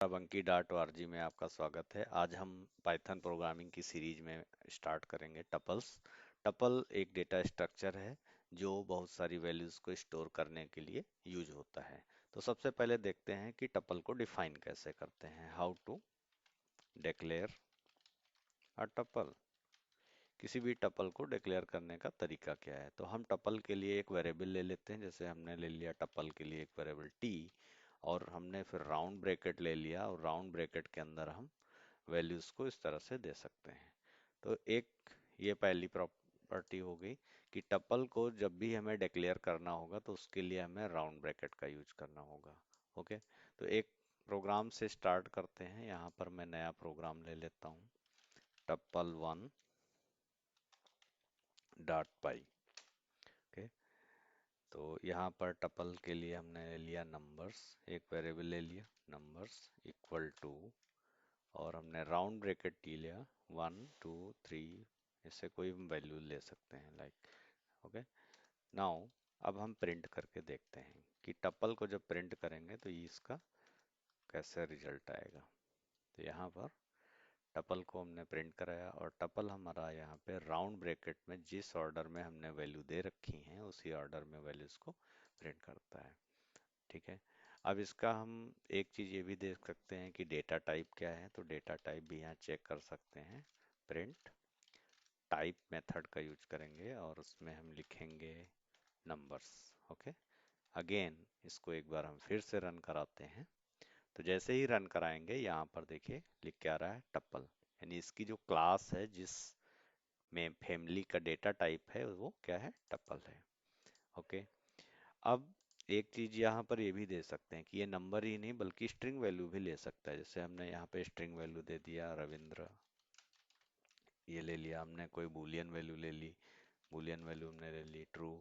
बंकी.org में आपका स्वागत है। आज हम पाइथन प्रोग्रामिंग की सीरीज में स्टार्ट करेंगे टपल्स। टपल एक डेटा स्ट्रक्चर है जो बहुत सारी वैल्यूज को स्टोर करने के लिए यूज होता है। तो सबसे पहले देखते हैं कि टपल को डिफाइन कैसे करते हैं। How to declare a tuple. किसी भी टपल को डिक्लेयर करने का तरीका क्या है। तो हम टपल के लिए एक वेरिएबल ले लेते हैं, जैसे हमने ले लिया टपल के लिए एक वेरिएबल टी, और हमने फिर राउंड ब्रैकेट ले लिया, और राउंड ब्रैकेट के अंदर हम वैल्यूज को इस तरह से दे सकते हैं। तो एक ये पहली प्रॉपर्टी हो गई कि टपल को जब भी हमें डिक्लेयर करना होगा तो उसके लिए हमें राउंड ब्रैकेट का यूज करना होगा। ओके, तो एक प्रोग्राम से स्टार्ट करते हैं। यहाँ पर मैं नया प्रोग्राम ले लेता हूँ, टपल वन डॉट पाई। ओके, तो यहाँ पर टपल के लिए हमने ले लिया नंबर्स, एक वेरिएबल ले लिया नंबर्स इक्वल टू, और हमने राउंड ब्रैकेट लिया 1 2 3, इससे कोई वैल्यू ले सकते हैं लाइक। ओके, नाउ अब हम प्रिंट करके देखते हैं कि टपल को जब प्रिंट करेंगे तो ये इसका कैसे रिजल्ट आएगा। तो यहाँ पर टपल को हमने प्रिंट कराया, और टपल हमारा यहाँ पे राउंड ब्रैकेट में जिस ऑर्डर में हमने वैल्यू दे रखी हैं उसी ऑर्डर में वैल्यूज को प्रिंट करता है। ठीक है, अब इसका हम एक चीज ये भी देख सकते हैं कि डेटा टाइप क्या है। तो डेटा टाइप भी यहाँ चेक कर सकते हैं। प्रिंट टाइप मेथड का यूज करेंगे और उसमें हम लिखेंगे नंबर्स। ओके, अगेन इसको एक बार हम फिर से रन कराते हैं। तो जैसे ही रन कराएंगे यहाँ पर देखिए लिख के आ रहा है टप्पल, यानी इसकी जो क्लास है जिस में फैमिली का डेटा टाइप है वो क्या है, टप्पल है। ओके, अब एक चीज यहाँ पर ये भी दे सकते हैं कि ये नंबर ही नहीं बल्कि स्ट्रिंग वैल्यू भी ले सकता है। जैसे हमने यहाँ पे स्ट्रिंग वैल्यू दे दिया रविंद्र, ये ले लिया हमने। कोई बूलियन वैल्यू ले ली, बूलियन वैल्यू हमने ले ली ट्रू।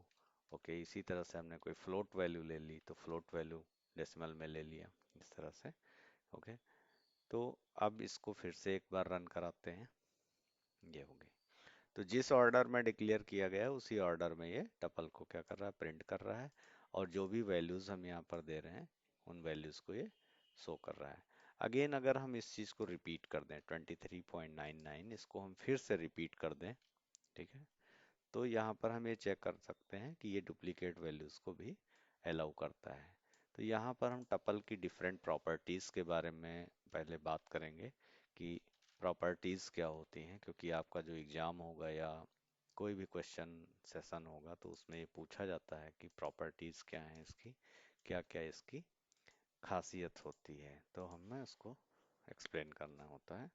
ओके, इसी तरह से हमने कोई फ्लोट वैल्यू ले ली तो फ्लोट वैल्यू डेसिमल में ले लिया, इस तरह से। ओके, तो अब इसको फिर से एक बार रन कराते हैं। ये हो गई। तो जिस ऑर्डर में डिक्लेयर किया गया है उसी ऑर्डर में ये टपल को क्या कर रहा है, प्रिंट कर रहा है, और जो भी वैल्यूज हम यहाँ पर दे रहे हैं उन वैल्यूज को ये शो कर रहा है। अगेन अगर हम इस चीज को रिपीट कर दें 23.99, इसको हम फिर से रिपीट कर दें, ठीक है, तो यहाँ पर हम ये चेक कर सकते हैं कि ये डुप्लीकेट वैल्यूज को भी अलाउ करता है। तो यहाँ पर हम टपल की डिफरेंट प्रॉपर्टीज के बारे में पहले बात करेंगे कि प्रॉपर्टीज क्या होती हैं, क्योंकि आपका जो एग्जाम होगा या कोई भी क्वेश्चन सेशन होगा तो उसमें ये पूछा जाता है कि प्रॉपर्टीज क्या है इसकी, क्या क्या इसकी खासियत होती है, तो हमें उसको एक्सप्लेन करना होता है।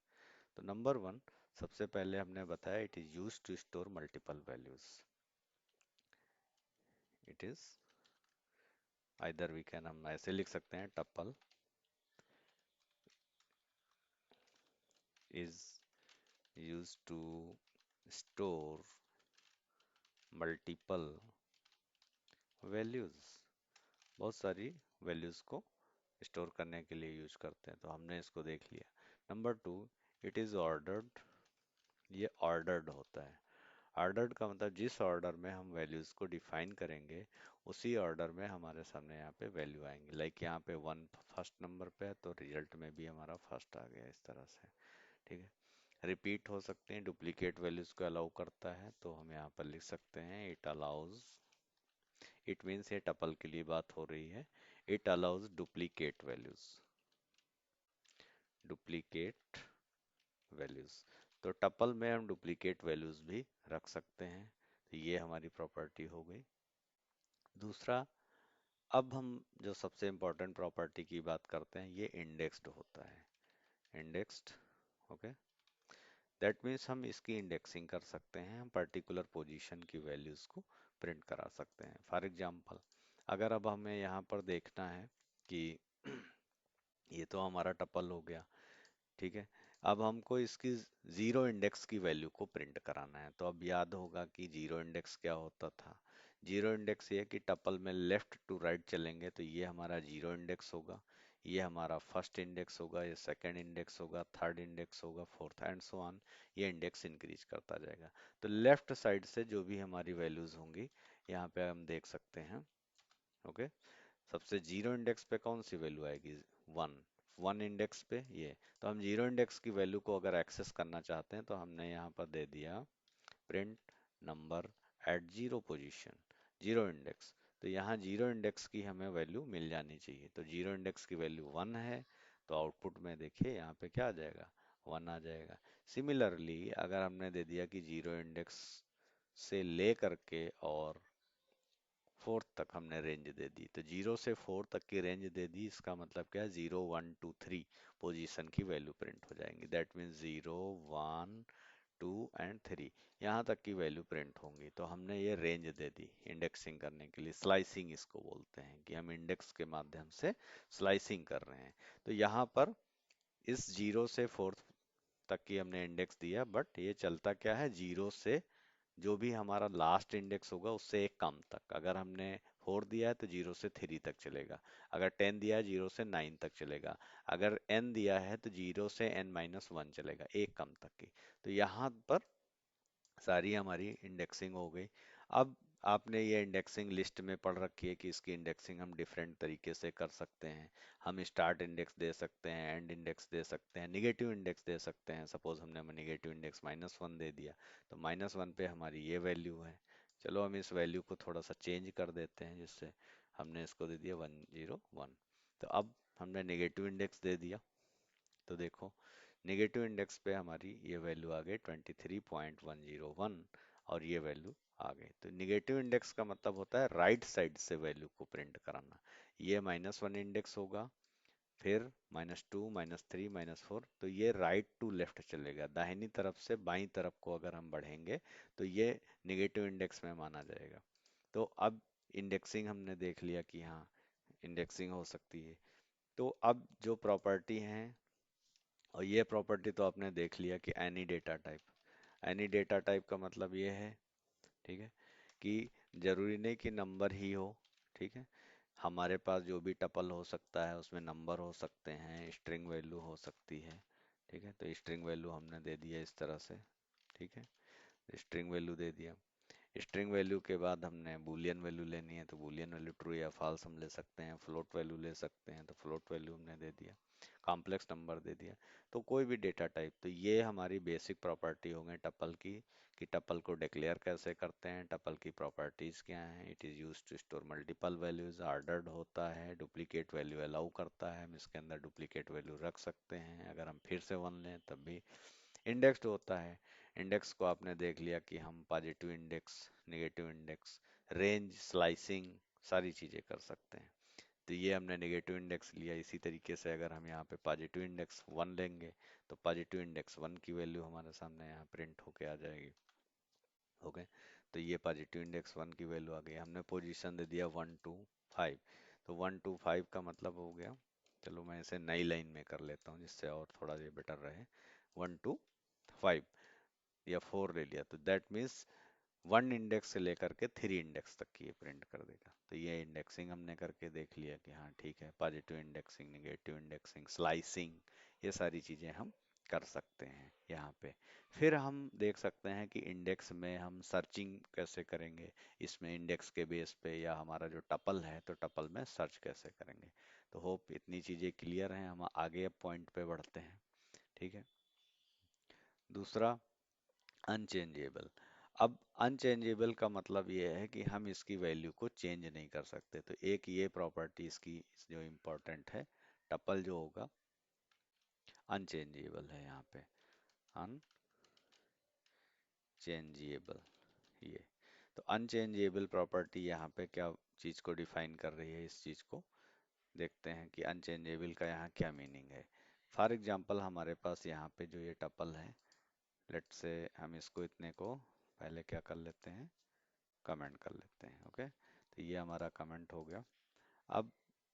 तो नंबर वन, सबसे पहले हमने बताया it is use to store multiple values. It is either we can, हम ऐसे लिख सकते हैं tuple is use to store multiple values, बहुत सारी वैल्यूज को स्टोर करने के लिए यूज करते हैं। तो हमने इसको देख लिया। Number two, it is ordered, ये ऑर्डर्ड होता है। ऑर्डर्ड का मतलब जिस ऑर्डर में हम वैल्यूज को डिफाइन करेंगे उसी ऑर्डर में हमारे सामने यहाँ पे वैल्यू आएंगे। लाइक यहाँ पे वन फर्स्ट नंबर पे है तो रिजल्ट में भी हमारा फर्स्ट आ गया, इस तरह से। ठीक है, रिपीट हो सकते हैं, डुप्लीकेट वैल्यूज को अलाउ करता है, तो हम यहाँ पर लिख सकते हैं इट अलाउज, इट मीन्स ये टपल के लिए बात हो रही है। It allows duplicate values, duplicate values. तो टपल में हम डुप्लीकेट वैल्यूज भी रख सकते हैं। तो ये हमारी प्रॉपर्टी हो गई। दूसरा, अब हम जो सबसे इम्पोर्टेंट प्रॉपर्टी की बात करते हैं, ये इंडेक्स्ड होता है। इंडेक्स्ड, ओके, दैट मीन्स हम इसकी इंडेक्सिंग कर सकते हैं, हम पर्टिकुलर पोजीशन की वैल्यूज को प्रिंट करा सकते हैं। फॉर एग्जांपल, अगर अब हमें यहाँ पर देखना है कि ये तो हमारा टपल हो गया, ठीक है, अब हमको इसकी जीरो इंडेक्स की वैल्यू को प्रिंट कराना है। तो अब याद होगा कि जीरो इंडेक्स क्या होता था। जीरो इंडेक्स ये है कि टपल में लेफ्ट टू राइट चलेंगे तो ये हमारा जीरो इंडेक्स होगा, ये हमारा फर्स्ट इंडेक्स होगा, ये सेकंड इंडेक्स होगा, थर्ड इंडेक्स होगा, फोर्थ एंड सो ऑन, ये इंडेक्स इंक्रीज करता जाएगा। तो लेफ्ट साइड से जो भी हमारी वैल्यूज होंगी यहाँ पे हम देख सकते हैं। ओके, सबसे जीरो इंडेक्स पे कौन सी वैल्यू आएगी, वन। वन इंडेक्स पे ये। तो हम जीरो इंडेक्स की वैल्यू को अगर एक्सेस करना चाहते हैं तो हमने यहाँ पर दे दिया print number at zero position, zero index. तो यहाँ जीरो इंडेक्स की हमें वैल्यू मिल जानी चाहिए। तो जीरो इंडेक्स की वैल्यू वन है, तो आउटपुट में देखिए यहाँ पे क्या आ जाएगा, वन आ जाएगा। सिमिलरली अगर हमने दे दिया कि जीरो इंडेक्स से ले करके और फोर्थ तक हमने रेंज दे दी, तो जीरो से फोर तक की रेंज दे दी, इसका मतलब क्या है, zero one two three position की वैल्यू प्रिंट हो जाएंगी। That means zero one two and three, यहाँ तक की वैल्यू प्रिंट होंगी। तो हमने ये रेंज दे दी इंडेक्सिंग करने के लिए, स्लाइसिंग इसको बोलते हैं कि हम इंडेक्स के माध्यम से स्लाइसिंग कर रहे हैं। तो यहाँ पर इस जीरो से फोर्थ तक की हमने इंडेक्स दिया, बट ये चलता क्या है, जीरो से जो भी हमारा लास्ट इंडेक्स होगा उससे एक कम तक। अगर हमने फोर दिया है तो जीरो से थ्री तक चलेगा, अगर टेन दिया है जीरो से नाइन तक चलेगा, अगर एन दिया है तो जीरो से एन माइनस वन चलेगा, एक कम तक की। तो यहाँ पर सारी हमारी इंडेक्सिंग हो गई। अब आपने ये इंडेक्सिंग लिस्ट में पढ़ रखी है कि इसकी इंडेक्सिंग हम डिफरेंट तरीके से कर सकते हैं। हम स्टार्ट इंडेक्स दे सकते हैं, एंड इंडेक्स दे सकते हैं, निगेटिव इंडेक्स दे सकते हैं। सपोज हमने निगेटिव इंडेक्स माइनस वन दे दिया, तो माइनस वन पे हमारी ये वैल्यू है। चलो हम इस वैल्यू को थोड़ा सा चेंज कर देते हैं, जिससे हमने इसको दे दिया वन जीरो वन। तो अब हमने निगेटिव इंडेक्स दे दिया, तो देखो नेगेटिव इंडेक्स पे हमारी ये वैल्यू आ गई 23.101, और ये वैल्यू आ गई। तो निगेटिव इंडेक्स का मतलब होता है राइट साइड से वैल्यू को प्रिंट कराना। ये माइनस वन इंडेक्स होगा, फिर minus two, minus three, minus four, तो ये राइट टू लेफ्ट चलेगा, दाहिनी तरफ से बाईं तरफ को अगर हम बढ़ेंगे तो ये निगेटिव इंडेक्स में माना जाएगा। तो अब इंडेक्सिंग हमने देख लिया कि हाँ इंडेक्सिंग हो सकती है। तो अब जो प्रॉपर्टी है, और ये प्रॉपर्टी तो आपने देख लिया कि any data type, any data type का मतलब ये है, ठीक है, कि जरूरी नहीं कि नंबर ही हो। ठीक है, हमारे पास जो भी टपल हो सकता है उसमें नंबर हो सकते हैं, स्ट्रिंग वैल्यू हो सकती है। ठीक है, तो स्ट्रिंग वैल्यू हमने दे दिया इस तरह से। ठीक है, स्ट्रिंग वैल्यू दे दिया। स्ट्रिंग वैल्यू के बाद हमने बूलियन वैल्यू लेनी है, तो बूलियन वैल्यू ट्रू या फॉल्स हम ले सकते हैं। फ्लोट वैल्यू ले सकते हैं, तो फ्लोट वैल्यू हमने दे दिया। कॉम्प्लेक्स नंबर दे दिया। तो कोई भी डेटा टाइप, तो ये हमारी बेसिक प्रॉपर्टी हो गई टपल की, कि टपल को डिक्लेयर कैसे करते हैं, टपल की प्रॉपर्टीज क्या हैं। It is use to store multiple values, ordered होता है, डुप्लीकेट वैल्यू अलाउ करता है, हम इसके अंदर डुप्लीकेट वैल्यू रख सकते हैं, अगर हम फिर से वन लें तब भी। इंडेक्स्ड होता है, इंडेक्स को आपने देख लिया कि हम positive index, negative index, range, slicing, सारी चीज़ें कर सकते हैं। तो ये हमने नेगेटिव इंडेक्स लिया। इसी तरीके से अगर हम यहाँ पे पॉजिटिव इंडेक्स वन लेंगे, तो पॉजिटिव इंडेक्स वन की वैल्यू हमारे सामने यहाँ प्रिंट होके आ जाएगी। ओके, तो ये पॉजिटिव इंडेक्स वन की वैल्यू आ गई। हमने पोजीशन दे दिया वन टू फाइव, तो वन टू फाइव का मतलब हो गया, चलो मैं इसे नई लाइन में कर लेता हूँ जिससे और थोड़ा ये बेटर रहे। वन टू फाइव या फोर ले लिया, तो दैट मीन्स वन इंडेक्स से लेकर के थ्री इंडेक्स तक की ये प्रिंट कर देगा। तो ये इंडेक्सिंग हमने करके देख लिया कि हाँ ठीक है, positive indexing, negative indexing, slicing, ये सारी चीज़ें हम कर सकते हैं यहाँ पे। फिर हम देख सकते हैं कि इंडेक्स में हम सर्चिंग कैसे करेंगे, इसमें इंडेक्स के बेस पे, या हमारा जो टपल है तो टपल में सर्च कैसे करेंगे। तो होप इतनी चीज़ें क्लियर हैं। हम आगे अब पॉइंट पे बढ़ते हैं। ठीक है, दूसरा अनचेंजेबल। अब अनचेंजेबल का मतलब ये है कि हम इसकी वैल्यू को चेंज नहीं कर सकते। तो एक ये प्रॉपर्टी इसकी जो इम्पोर्टेंट है, टपल जो होगा अनचेंजेबल है यहाँ पे, अनचेंजेबल ये। तो अनचेंजेबल प्रॉपर्टी यहाँ पे क्या चीज़ को डिफाइन कर रही है, इस चीज़ को देखते हैं कि अनचेंजेबल का यहाँ क्या मीनिंग है। फॉर एग्जांपल हमारे पास यहाँ पे जो ये टपल है, लेट से हम इसको इतने को पहले क्या कर लेते हैं, कमेंट कर लेते हैं। ओके, तो ये हमारा कमेंट हो गया। अब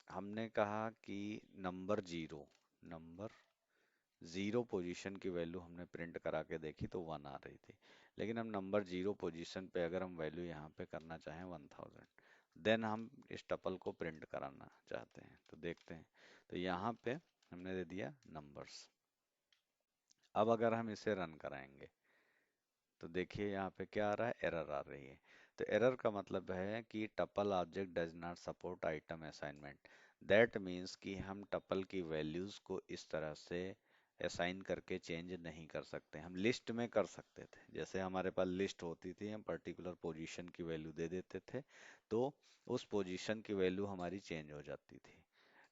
हमने कहा कि number zero, number zero position की वैल्यू हमने प्रिंट करा के देखी तो वन आ रही थी। लेकिन हम नंबर जीरो पोजीशन पे अगर हम वैल्यू यहाँ पे करना चाहें 1000, देन हम इस टपल को प्रिंट कराना चाहते हैं, तो देखते हैं। तो यहाँ पे हमने दे दिया नंबर्स। अब अगर हम इसे रन कराएंगे तो देखिए यहाँ पे क्या आ रहा है, एरर आ रही है। तो एरर का मतलब है कि tuple object does not support item assignment. That means कि हम टपल की वैल्यूज को इस तरह से असाइन करके चेंज नहीं कर सकते। हम लिस्ट में कर सकते थे, जैसे हमारे पास लिस्ट होती थी, हम पर्टिकुलर पोजीशन की वैल्यू दे देते थे, तो उस पोजीशन की वैल्यू हमारी चेंज हो जाती थी।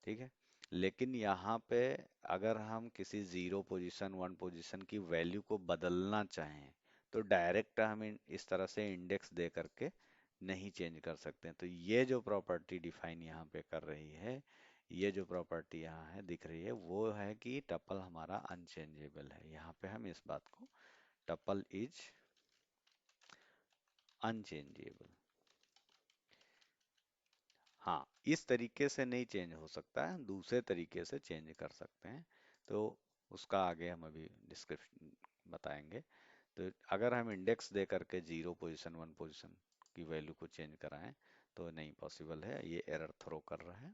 ठीक है। लेकिन यहाँ पे अगर हम किसी जीरो पोजीशन वन पोजीशन की वैल्यू को बदलना चाहें तो डायरेक्ट हम इस तरह से इंडेक्स दे करके नहीं चेंज कर सकते हैं। तो ये जो प्रॉपर्टी डिफाइन यहाँ पे कर रही है, ये जो प्रॉपर्टी यहाँ है दिख रही है, वो है कि टपल हमारा अनचेंजेबल है। यहाँ पे हम इस बात को, टपल इज अनचेंजेबल। हाँ, इस तरीके से नहीं चेंज हो सकता है, हम दूसरे तरीके से चेंज कर सकते हैं। तो उसका आगे हम अभी डिस्क्रिप्शन बताएंगे। तो अगर हम इंडेक्स दे करके जीरो पोजीशन वन पोजीशन की वैल्यू को चेंज कराएं तो नहीं पॉसिबल है, ये एरर थ्रो कर रहा है।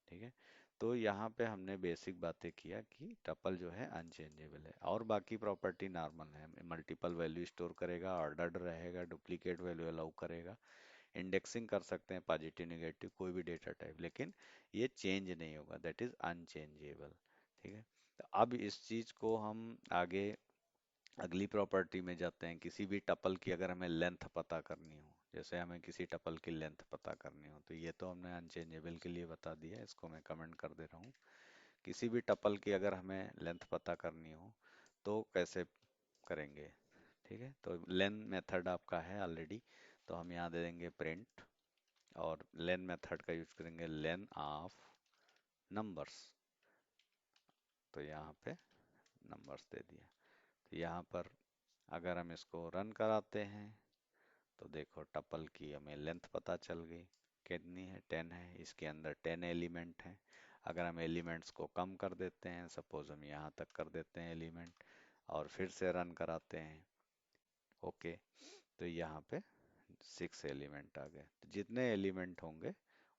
ठीक है। तो यहाँ पे हमने बेसिक बातें किया कि टपल जो है अनचेंजेबल है, और बाकी प्रॉपर्टी नॉर्मल है। मल्टीपल वैल्यू स्टोर करेगा, ऑर्डर्ड रहेगा, डुप्लीकेट वैल्यू अलाउ करेगा, इंडेक्सिंग कर सकते हैं पॉजिटिव नेगेटिव कोई भी डेटा टाइप, लेकिन ये चेंज नहीं होगा, दैट इज अनचेंजेबल। ठीक है। तो अब इस चीज को हम आगे अगली प्रॉपर्टी में जाते हैं। किसी भी टपल की अगर हमें लेंथ पता करनी हो, जैसे हमें किसी टपल की लेंथ पता करनी हो, तो ये तो हमने अनचेंजेबल के लिए बता दिया, इसको मैं कमेंट कर दे रहा हूँ। किसी भी टपल की अगर हमें लेंथ पता करनी हो तो कैसे करेंगे? ठीक है। तो लेन मेथड आपका है ऑलरेडी, तो हम यहाँ दे देंगे प्रिंट, और लेन मेथड का यूज करेंगे लेन ऑफ नंबर्स। तो यहाँ पे नंबर्स दे दिया। तो यहाँ पर अगर हम इसको रन कराते हैं तो देखो टपल की हमें लेंथ पता चल गई, कितनी है, 10 है, इसके अंदर 10 एलिमेंट हैं। अगर हम एलिमेंट्स को कम कर देते हैं, सपोज हम यहाँ तक कर देते हैं एलिमेंट, और फिर से रन कराते हैं, ओके, तो यहाँ पे 6 एलिमेंट आ गए। तो जितने एलिमेंट होंगे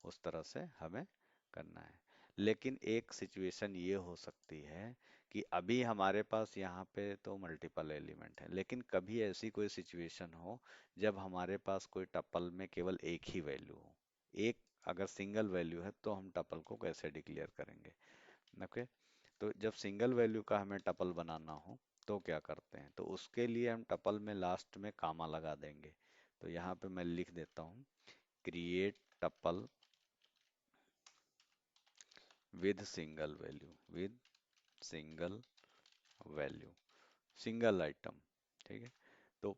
उस तरह से हमें करना है। लेकिन एक सिचुएशन ये हो सकती है कि अभी हमारे पास यहाँ पे तो मल्टीपल एलिमेंट है, लेकिन कभी ऐसी कोई सिचुएशन हो जब हमारे पास कोई टपल में केवल एक ही वैल्यू हो। एक अगर सिंगल वैल्यू है तो हम टपल को कैसे डिक्लेयर करेंगे? ओके। तो जब सिंगल वैल्यू का हमें टपल बनाना हो तो क्या करते हैं? तो उसके लिए हम टपल में लास्ट में कामा लगा देंगे। तो यहाँ पे मैं लिख देता हूँ, create tuple with single value, with single value, single item. ठीक है। तो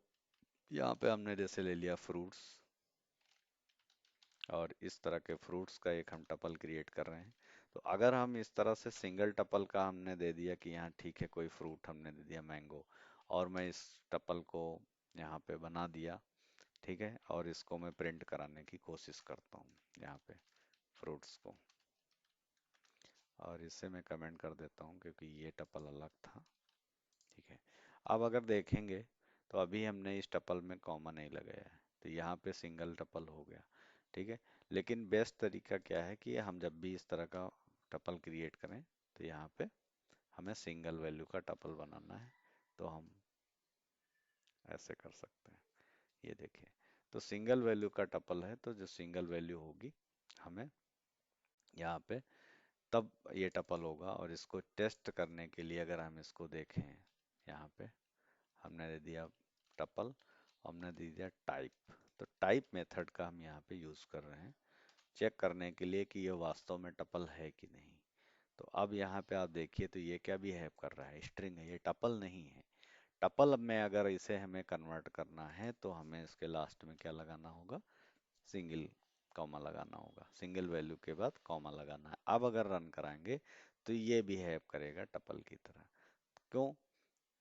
यहाँ पे हमने जैसे ले लिया फ्रूट्स, और इस तरह के फ्रूट्स का एक हम टपल क्रिएट कर रहे हैं। तो अगर हम इस तरह से सिंगल टपल का हमने दे दिया कि यहाँ ठीक है कोई फ्रूट हमने दे दिया मैंगो, और मैं इस टपल को यहाँ पे बना दिया, ठीक है, और इसको मैं प्रिंट कराने की कोशिश करता हूँ यहाँ पे फ्रूट्स को, और इसे मैं कमेंट कर देता हूँ क्योंकि ये टपल अलग था। ठीक है। अब अगर देखेंगे तो अभी हमने इस टपल में कॉमा नहीं लगाया है, तो यहाँ पे सिंगल टपल हो गया। ठीक है। लेकिन बेस्ट तरीका क्या है कि हम जब भी इस तरह का टपल क्रिएट करें तो यहाँ पे हमें सिंगल वैल्यू का टपल बनाना है, तो हम ऐसे कर सकते हैं। ये देखिए, तो सिंगल वैल्यू का टपल है, तो जो सिंगल वैल्यू होगी हमें यहाँ पे तब ये टपल होगा। और इसको टेस्ट करने के लिए अगर हम इसको देखें, यहाँ पे हमने दे दिया टपल, हमने दे दिया टाइप। तो टाइप मेथड का हम यहाँ पे यूज कर रहे हैं चेक करने के लिए कि ये वास्तव में टपल है कि नहीं। तो अब यहाँ पे आप देखिए, तो ये क्या बिहेव कर रहा है, स्ट्रिंग है, ये टपल नहीं है। टपल में अगर इसे हमें कन्वर्ट करना है तो हमें इसके लास्ट में क्या लगाना होगा, सिंगल कॉमा लगाना होगा, सिंगल वैल्यू के बाद कॉमा लगाना है। अब अगर रन कराएंगे तो ये बिहेव करेगा टपल की तरह। क्यों?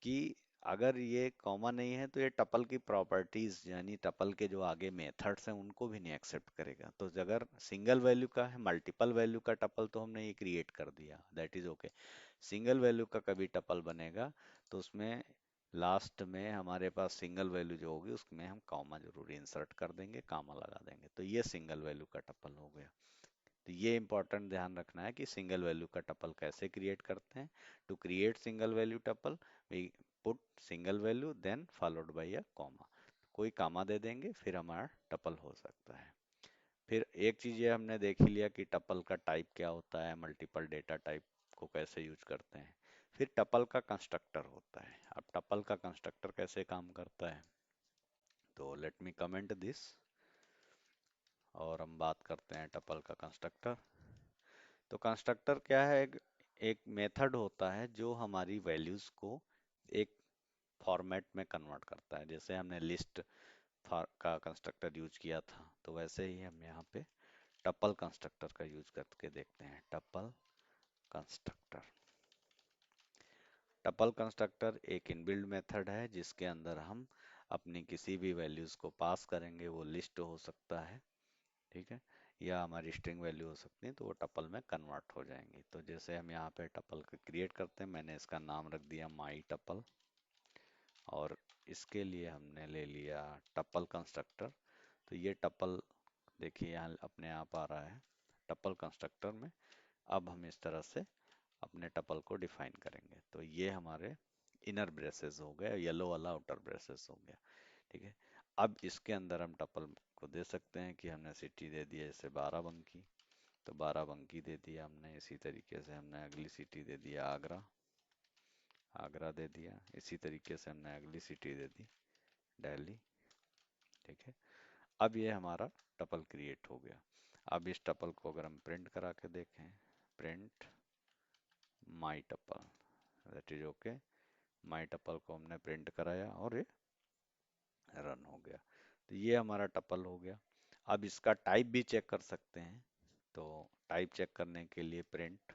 कि अगर ये कॉमा नहीं है तो ये टपल की प्रॉपर्टीज यानी टपल के जो आगे मेथड्स हैं उनको भी नहीं एक्सेप्ट करेगा। तो अगर सिंगल वैल्यू का है, मल्टीपल वैल्यू का टपल तो हमने ये क्रिएट कर दिया, that is okay. Single value का कभी टपल बनेगा तो उसमें लास्ट में हमारे पास सिंगल वैल्यू जो होगी उसमें हम कॉमा जरूर इंसर्ट कर देंगे, कॉमा लगा देंगे, तो ये सिंगल वैल्यू का टपल हो गया। तो ये इंपॉर्टेंट ध्यान रखना है कि सिंगल वैल्यू का टपल कैसे क्रिएट करते हैं। To create single value tuple we put single value then followed by a comma, कोई कॉमा दे देंगे फिर हमारा टपल हो सकता है। फिर एक चीज ये हमने देख ही लिया कि टपल का टाइप क्या होता है, मल्टीपल डेटा टाइप को कैसे यूज करते हैं। फिर टपल का कंस्ट्रक्टर होता है। अब टपल का कंस्ट्रक्टर कैसे काम करता है, तो लेट मी कमेंट दिस, और हम बात करते हैं टपल का कंस्ट्रक्टर। तो कंस्ट्रक्टर क्या है, एक मेथड होता है जो हमारी वैल्यूज को एक फॉर्मेट में कन्वर्ट करता है। जैसे हमने लिस्ट का कंस्ट्रक्टर यूज किया था, तो वैसे ही हम यहाँ पे टपल कंस्ट्रक्टर का यूज करके देखते हैं। टपल कंस्ट्रक्टर, टपल कंस्ट्रक्टर एक इनबिल्ड मेथड है जिसके अंदर हम अपनी किसी भी वैल्यूज को पास करेंगे। वो लिस्ट हो सकता है, ठीक है, या हमारी स्ट्रिंग वैल्यू हो सकती है, तो वो टपल में कन्वर्ट हो जाएंगी। तो जैसे हम यहाँ पे टपल क्रिएट करते हैं, मैंने इसका नाम रख दिया माई टपल, और इसके लिए हमने ले लिया टपल कंस्ट्रक्टर। तो ये टपल देखिए यहाँ अपने आप आ रहा है टपल कंस्ट्रक्टर में। अब हम इस तरह से अपने टपल को डिफाइन करेंगे। तो ये हमारे इनर ब्रेसेस हो गए, येलो वाला आउटर ब्रेसेस हो गया, ठीक है। अब इसके अंदर हम टपल को दे सकते हैं कि हमने सिटी दे दिया जैसे बाराबंकी, तो बाराबंकी दे दिया हमने। इसी तरीके से हमने अगली सिटी दे दिया आगरा, आगरा दे दिया। इसी तरीके से हमने अगली सिटी दे दी दिल्ली, ठीक है। अब ये हमारा टपल क्रिएट हो गया। अब इस टपल को अगर हम प्रिंट करा के देखें, print my tuple, that is okay. My tuple को हमने प्रिंट कराया और ये रन हो गया। तो ये हमारा टपल हो गया। अब इसका टाइप भी चेक कर सकते हैं। तो टाइप चेक करने के लिए प्रिंट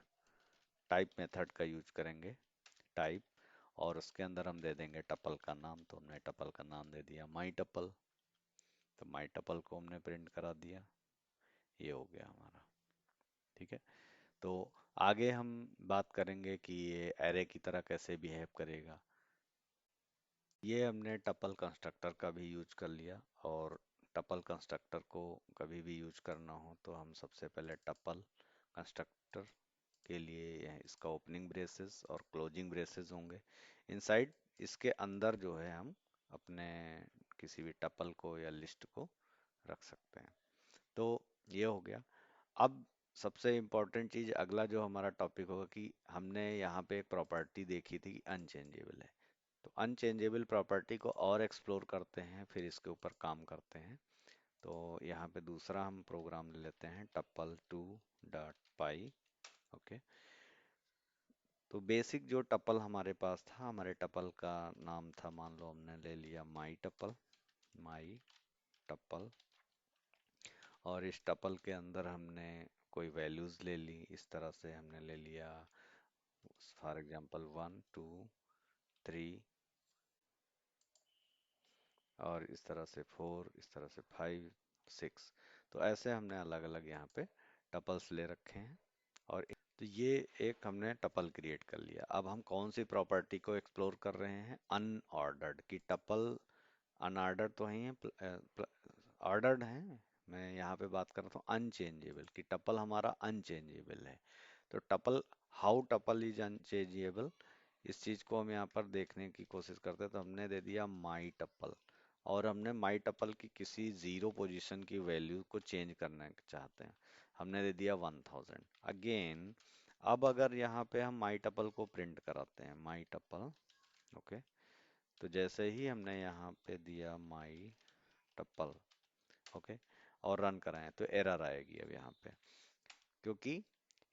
टाइप मेथड का यूज करेंगे, टाइप, और उसके अंदर हम दे देंगे टपल का नाम। तो हमने टपल का नाम दे दिया माई टपल। तो माई टपल को हमने प्रिंट करा दिया, ये हो गया हमारा, ठीक है। तो आगे हम बात करेंगे कि ये एरे की तरह कैसे बिहेव करेगा। ये हमने टपल कंस्ट्रक्टर का भी यूज कर लिया, और टपल कंस्ट्रक्टर को कभी भी यूज करना हो तो हम सबसे पहले टपल कंस्ट्रक्टर के लिए इसका ओपनिंग ब्रेसेस और क्लोजिंग ब्रेसेस होंगे। इनसाइड इसके अंदर जो है हम अपने किसी भी टपल को या लिस्ट को रख सकते हैं। तो ये हो गया। अब सबसे इम्पोर्टेंट चीज अगला जो हमारा टॉपिक होगा कि हमने यहाँ पे एक प्रॉपर्टी देखी थी कि अनचेंजेबल है। तो अनचेंजेबल प्रॉपर्टी को और एक्सप्लोर करते हैं, फिर इसके ऊपर काम करते हैं। तो यहाँ पे दूसरा हम प्रोग्राम ले लेते हैं tuple to dot pi, okay. तो बेसिक जो टपल हमारे पास था, हमारे टपल का नाम था, मान लो हमने ले लिया माई टपल, माई टपल, और इस टपल के अंदर हमने कोई वैल्यूज ले ली। इस तरह से हमने ले लिया फॉर एग्जांपल 1 2 3, और इस तरह से 4, इस तरह से 5 6। तो ऐसे हमने अलग अलग यहाँ पे टपल्स ले रखे हैं। और तो ये एक हमने टपल क्रिएट कर लिया। अब हम कौन सी प्रॉपर्टी को एक्सप्लोर कर रहे हैं, अनऑर्डर्ड की टपल। अनऑर्डर्ड तो है, ऑर्डर्ड है। मैं यहाँ पे बात कर रहा हूँ अनचेंजेबल की टपल हमारा अनचेंजेबल है। तो tuple, how tuple is unchangeable, इस चीज को हम यहाँ पर देखने की कोशिश करते हैं। तो हमने दे दिया माई टपल, और हमने माई टपल की किसी जीरो पोजीशन की वैल्यू को चेंज करना चाहते हैं। हमने दे दिया 1000 अगेन। अब अगर यहाँ पे हम माई टपल को प्रिंट कराते हैं, माई टपल, ओके। तो जैसे ही हमने यहाँ पे दिया माई टपल, ओके, और रन कराएं, तो एरर आएगी अब यहाँ पे, क्योंकि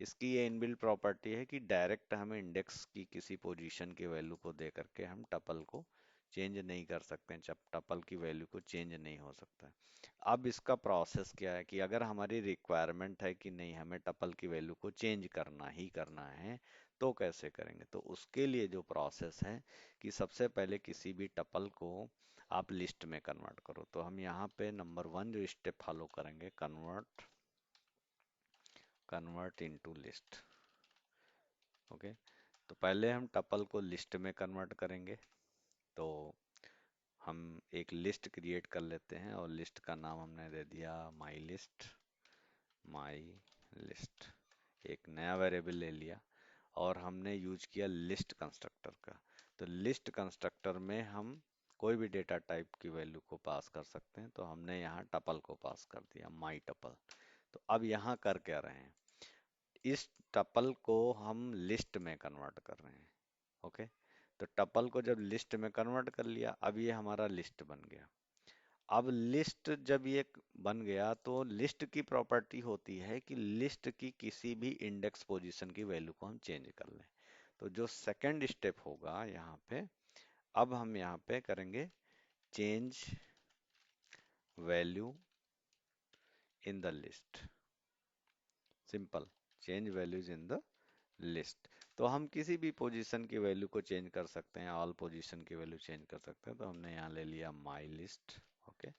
इसकी ये इनबिल्ट प्रॉपर्टी है कि डायरेक्ट हमें इंडेक्स की किसी पोजीशन की वैल्यू को दे करके हम टपल को चेंज नहीं कर सकते हैं, जब टपल की वैल्यू को चेंज नहीं हो सकता है। अब इसका प्रोसेस क्या है कि अगर हमारी रिक्वायरमेंट है कि नहीं, हमें टपल की वैल्यू को चेंज करना ही करना है, तो कैसे करेंगे। तो उसके लिए जो प्रोसेस है कि सबसे पहले किसी भी टपल को आप लिस्ट में कन्वर्ट करो। तो हम यहाँ पे नंबर 1 जो स्टेप फॉलो करेंगे, convert, convert into list, okay. तो पहले हम टपल को लिस्ट में कन्वर्ट करेंगे। तो हम एक लिस्ट क्रिएट कर लेते हैं, और लिस्ट का नाम हमने दे दिया माई लिस्ट, माई लिस्ट। एक नया वेरिएबल ले लिया, और हमने यूज किया लिस्ट कंस्ट्रक्टर का। तो लिस्ट कंस्ट्रक्टर में हम कोई भी डेटा टाइप की वैल्यू को पास कर सकते हैं, तो हमने यहाँ टपल को पास कर दिया, माई टपल। तो अब यहाँ कर क्या रहे हैं, इस टपल को हम लिस्ट में कन्वर्ट कर रहे हैं। ओके, तो टपल को जब लिस्ट में कन्वर्ट कर लिया, अब ये हमारा लिस्ट बन गया। अब लिस्ट जब ये बन गया, तो लिस्ट की प्रॉपर्टी होती है कि लिस्ट की किसी भी इंडेक्स पोजीशन की वैल्यू को हम चेंज कर लें। तो जो सेकंड स्टेप होगा यहाँ पे, अब हम यहाँ पे करेंगे change value in the list. Simple, change values in the list. तो हम किसी भी पोजीशन की वैल्यू को चेंज कर सकते हैं, ऑल पोजीशन की वैल्यू चेंज कर सकते हैं। तो हमने यहाँ ले लिया my list. Okay,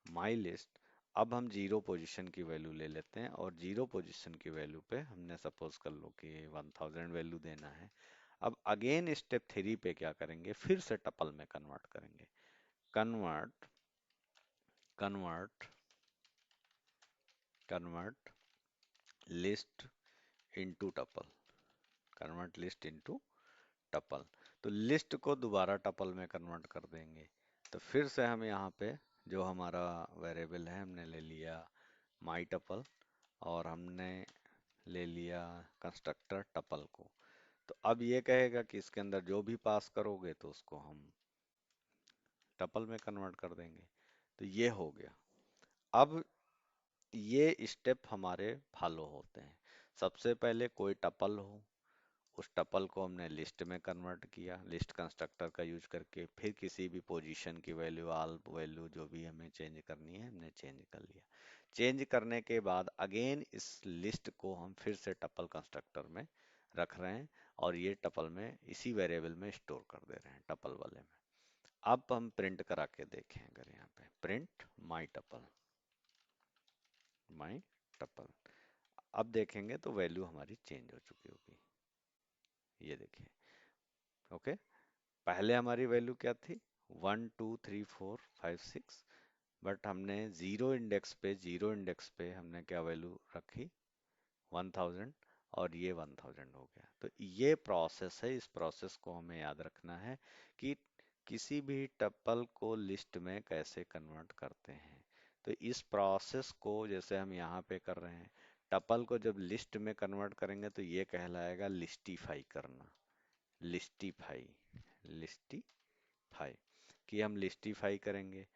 my list. अब हम जीरो पोजीशन की वैल्यू ले लेते हैं, और जीरो पोजीशन की वैल्यू पे हमने सपोज कर लो कि 1000 वैल्यू देना है। अब अगेन स्टेप 3 पे क्या करेंगे, फिर से टपल में कन्वर्ट करेंगे। Convert convert convert list into tuple. Convert list into tuple. तो लिस्ट को दोबारा टपल में कन्वर्ट कर देंगे। तो फिर से हम यहाँ पे जो हमारा वेरिएबल है, हमने ले लिया माई टपल, और हमने ले लिया कंस्ट्रक्टर टपल को। तो अब ये कहेगा कि इसके अंदर जो भी पास करोगे तो उसको हम टपल में कन्वर्ट कर देंगे। तो ये हो गया। अब ये स्टेप हमारे फॉलो होते हैं। सबसे पहले कोई टपल हो, उस टपल को हमने लिस्ट में कन्वर्ट किया, लिस्ट कंस्ट्रक्टर का यूज करके। फिर किसी भी पोजीशन की वैल्यू, ऑल वैल्यू जो भी हमें चेंज करनी है, हमने चेंज कर लिया। चेंज करने के बाद अगेन इस लिस्ट को हम फिर से टपल कंस्ट्रक्टर में रख रहे हैं, और ये टपल में इसी वेरिएबल में स्टोर कर दे रहे हैं, टपल वाले में। अब हम प्रिंट करा के देखें, अगर यहाँ पे प्रिंट माई टपल, अब देखेंगे तो वैल्यू हमारी चेंज हो चुकी होगी। ये देखिए। ओके, पहले हमारी वैल्यू क्या थी, 1 2 3 4 5 6, बट हमने जीरो इंडेक्स पे हमने क्या वैल्यू रखी, 1000, और ये 1000 हो गया। तो ये प्रोसेस है, इस प्रोसेस को हमें याद रखना है कि किसी भी टपल को लिस्ट में कैसे कन्वर्ट करते हैं। तो इस प्रोसेस को जैसे हम यहाँ पे कर रहे हैं, टपल को जब लिस्ट में कन्वर्ट करेंगे तो ये कहलाएगा लिस्टीफाई करना। लिस्टीफाई, लिस्टीफाई, कि हम लिस्टीफाई करेंगे।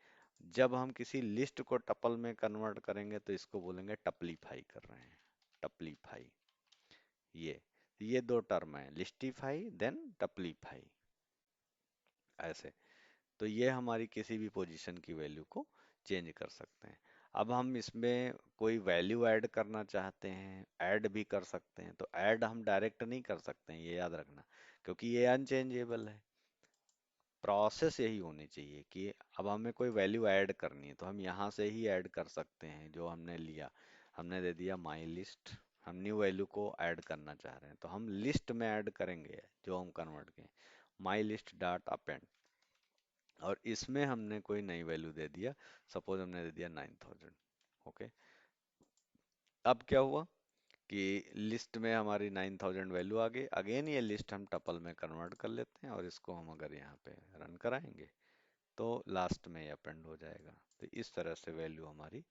जब हम किसी लिस्ट को टपल में कन्वर्ट करेंगे तो इसको बोलेंगे टपलीफाई कर रहे हैं, टपलीफाई। ये दो टर्म है, लिस्टीफाई देन टपलीफाई, ऐसे। तो ये हमारी किसी भी पोजीशन की वैल्यू को चेंज कर सकते हैं। अब हम इसमें कोई वैल्यू ऐड करना चाहते हैं, ऐड भी कर सकते हैं। तो ऐड हम डायरेक्ट नहीं कर सकते हैं, ये याद रखना, क्योंकि ये अनचेंजेबल है। प्रोसेस यही होनी चाहिए कि अब हमें कोई वैल्यू ऐड करनी है तो हम यहाँ से ही ऐड कर सकते हैं। जो हमने लिया, हमने दे दिया माई लिस्ट, हम न्यू वैल्यू को ऐड करना चाह रहे हैं तो हम लिस्ट में ऐड करेंगे जो हम कन्वर्ट किए, माई लिस्ट डॉट अपेंड। और इसमें हमने कोई नई वैल्यू दे दिया, सपोज हमने दे दिया 9000। ओके, अब क्या हुआ कि लिस्ट में हमारी 9000 वैल्यू आ गई। अगेन ये लिस्ट हम टपल में कन्वर्ट कर लेते हैं, और इसको हम अगर यहाँ पे रन कराएंगे तो लास्ट में ये अपेंड हो जाएगा। तो इस तरह से वैल्यू हमारी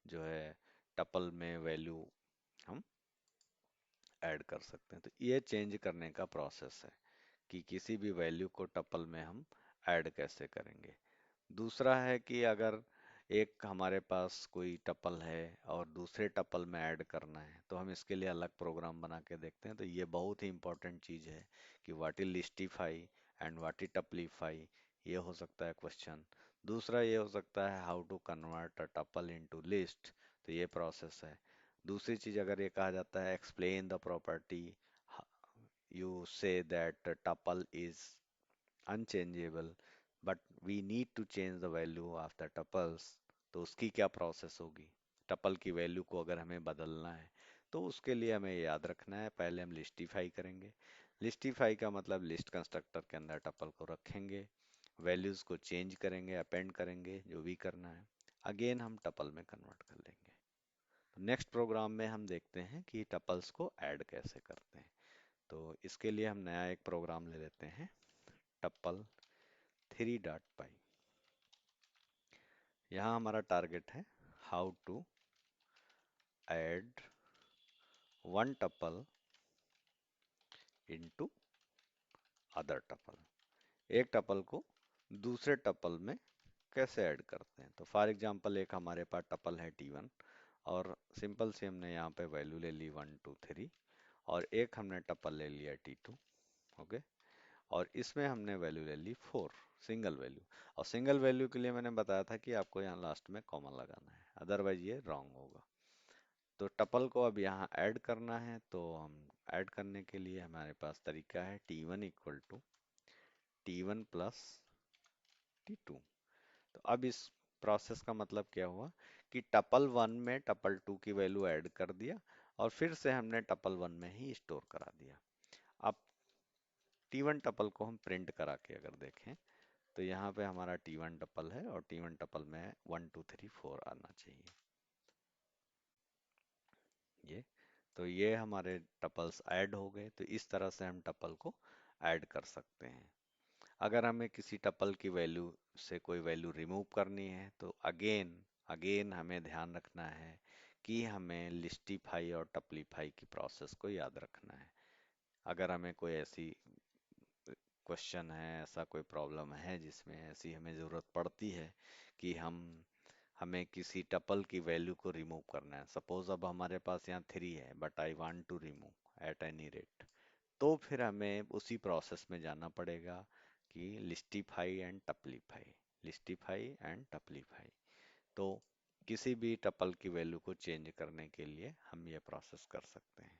जो है टपल में वैल्यू हम ऐड कर सकते हैं। तो ये चेंज करने का प्रोसेस है कि किसी भी वैल्यू को टपल में हम ऐड कैसे करेंगे। दूसरा है कि अगर एक हमारे पास कोई टपल है और दूसरे टपल में ऐड करना है, तो हम इसके लिए अलग प्रोग्राम बना के देखते हैं। तो ये बहुत ही इंपॉर्टेंट चीज़ है कि what is listify and what is tuplify, ये हो सकता है क्वेश्चन। दूसरा ये हो सकता है how to convert a tuple into list, तो ये प्रोसेस है। दूसरी चीज़ अगर ये कहा जाता है explain the property, you say that tuple is unchangeable but we need to change the value of the tuples, तो उसकी क्या प्रोसेस होगी। टपल की वैल्यू को अगर हमें बदलना है तो उसके लिए हमें याद रखना है, पहले हम लिस्टिफाई करेंगे। लिस्टिफाई का मतलब लिस्ट कंस्ट्रक्टर के अंदर टपल को रखेंगे, वैल्यूज को चेंज करेंगे, अपेंड करेंगे, जो भी करना है। अगेन हम टपल में कन्वर्ट कर लेंगे। तो नेक्स्ट प्रोग्राम में हम देखते हैं कि टपल्स को ऐड कैसे करते हैं। तो इसके लिए हम नया एक प्रोग्राम ले लेते हैं, टपल 3.py। यहाँ हमारा टारगेट है how to add one tuple into other tuple. एक टपल को दूसरे टपल में कैसे ऐड करते हैं। तो फॉर एग्जांपल एक हमारे पास टपल है T1 और सिंपल सी हमने यहाँ पे वैल्यू ले ली 1 2 3 और एक हमने टपल ले लिया T2। ओके। और इसमें हमने वैल्यू ले ली 4 सिंगल वैल्यू। और सिंगल वैल्यू के लिए मैंने बताया था कि आपको यहाँ लास्ट में कॉमन लगाना है, अदरवाइज ये रॉन्ग होगा। तो टपल को अब यहाँ ऐड करना है, तो हम ऐड करने के लिए हमारे पास तरीका है T1 equal to T1 plus T2। तो अब इस प्रोसेस का मतलब क्या हुआ कि टपल वन में टपल टू की वैल्यू ऐड कर दिया और फिर से हमने टपल वन में ही स्टोर करा दिया। अब T1 टपल को हम प्रिंट करा के अगर देखें तो यहाँ पे हमारा T1 टपल है और T1 टपल में 1 2 3 4 आना चाहिए। ये तो ये हमारे टपल्स ऐड हो गए। तो इस तरह से हम टपल को ऐड कर सकते हैं। अगर हमें किसी टपल की वैल्यू से कोई वैल्यू रिमूव करनी है तो अगेन अगेन हमें ध्यान रखना है कि हमें लिस्टिफाई और टपलीफाई की प्रोसेस को याद रखना है। अगर हमें कोई ऐसी क्वेश्चन है, ऐसा कोई प्रॉब्लम है जिसमें ऐसी हमें ज़रूरत पड़ती है कि हमें किसी टपल की वैल्यू को रिमूव करना है। सपोज अब हमारे पास यहाँ 3 है but I want to remove at any rate, तो फिर हमें उसी प्रोसेस में जाना पड़ेगा कि लिस्टिफाई एंड टपलीफाई, लिस्टिफाई एंड टपलीफाई। तो किसी भी टपल की वैल्यू को चेंज करने के लिए हम ये प्रोसेस कर सकते हैं।